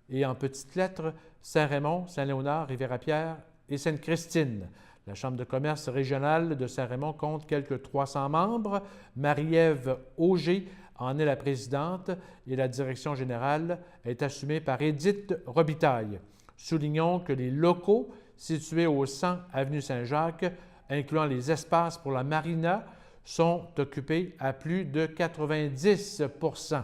[SPEAKER 2] et en petites lettres « Saint-Raymond, Saint-Léonard, Rivière-à-Pierre et Sainte-Christine ». La Chambre de commerce régionale de Saint-Raymond compte quelques 300 membres. Marie-Ève Auger en est la présidente et la direction générale est assumée par Édith Robitaille. Soulignons que les locaux situés au 100 avenue Saint-Jacques, incluant les espaces pour la marina, sont occupés à plus de 90 %.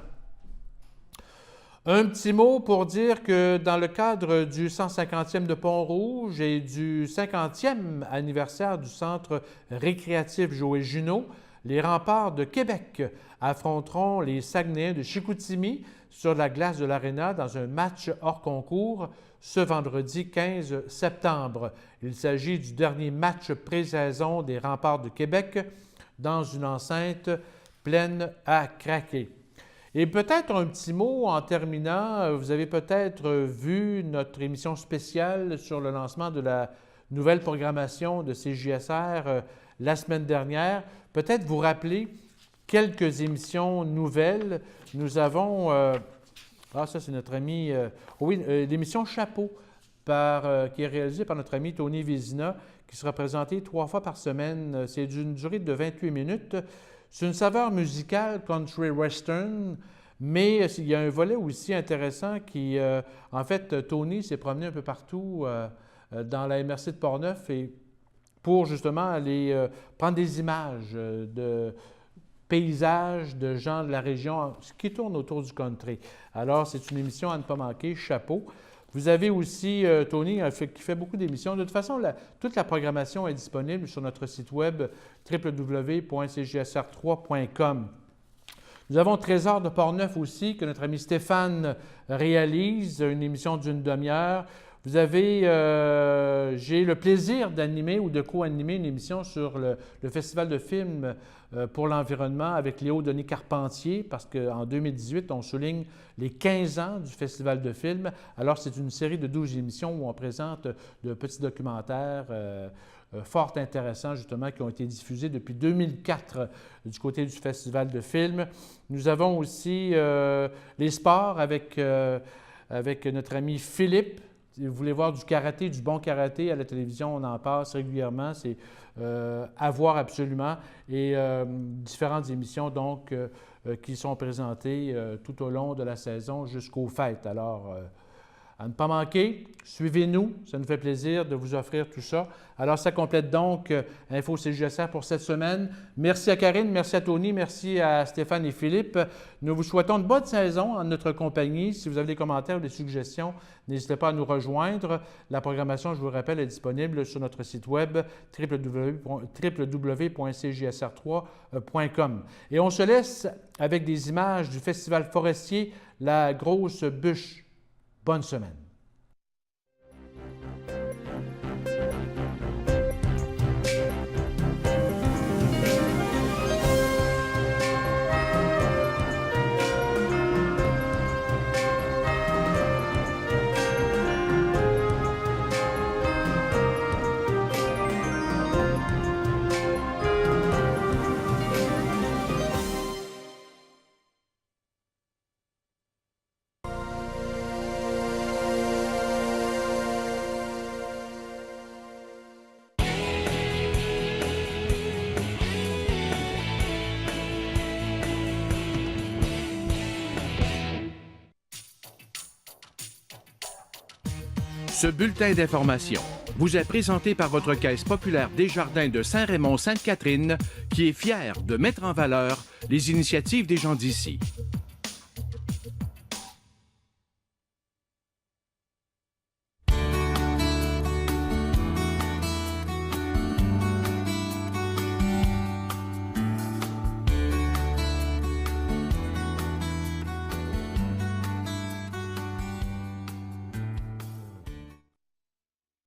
[SPEAKER 2] Un petit mot pour dire que dans le cadre du 150e de Pont-Rouge et du 50e anniversaire du Centre récréatif Joël Junot, les Remparts de Québec affronteront les Saguenayens de Chicoutimi sur la glace de l'Aréna dans un match hors concours ce vendredi 15 septembre. Il s'agit du dernier match pré-saison des Remparts de Québec dans une enceinte pleine à craquer. Et peut-être un petit mot en terminant, vous avez peut-être vu notre émission spéciale sur le lancement de la nouvelle programmation de CJSR la semaine dernière. Peut-être vous rappeler quelques émissions nouvelles. Nous avons, ça c'est notre ami, l'émission Chapeau qui est réalisée par notre ami Tony Vézina, qui sera présentée 3 fois par semaine. C'est d'une durée de 28 minutes. C'est une saveur musicale country western, mais il y a un volet aussi intéressant qui, en fait, Tony s'est promené un peu partout dans la MRC de Portneuf et pour justement aller prendre des images de paysages de gens de la région qui tournent autour du country. Alors, c'est une émission à ne pas manquer, Chapeau. Vous avez aussi Tony qui fait beaucoup d'émissions. De toute façon, toute la programmation est disponible sur notre site web www.cjsr3.com. Nous avons Trésor de Portneuf aussi, que notre ami Stéphane réalise, une émission d'une demi-heure. Vous avez, j'ai le plaisir d'animer ou de co-animer une émission sur le Festival de films pour l'environnement avec Léo Denis Carpentier, parce qu'en 2018, on souligne les 15 ans du Festival de films. Alors, c'est une série de 12 émissions où on présente de petits documentaires fort intéressants, justement, qui ont été diffusés depuis 2004 du côté du Festival de films. Nous avons aussi les sports avec notre ami Philippe. Si vous voulez voir du karaté, du bon karaté à la télévision, on en passe régulièrement. C'est à voir absolument. Et différentes émissions, donc, qui sont présentées tout au long de la saison jusqu'aux fêtes. Alors, à ne pas manquer, suivez-nous. Ça nous fait plaisir de vous offrir tout ça. Alors, ça complète donc Info CJSR pour cette semaine. Merci à Karine, merci à Tony, merci à Stéphane et Philippe. Nous vous souhaitons une bonne saison en notre compagnie. Si vous avez des commentaires ou des suggestions, n'hésitez pas à nous rejoindre. La programmation, je vous rappelle, est disponible sur notre site web www.cjsr3.com. Et on se laisse avec des images du Festival forestier La Grosse Bûche. Bonne semaine.
[SPEAKER 1] Ce bulletin d'information vous est présenté par votre Caisse populaire Desjardins de Saint-Raymond-Sainte-Catherine, qui est fière de mettre en valeur les initiatives des gens d'ici.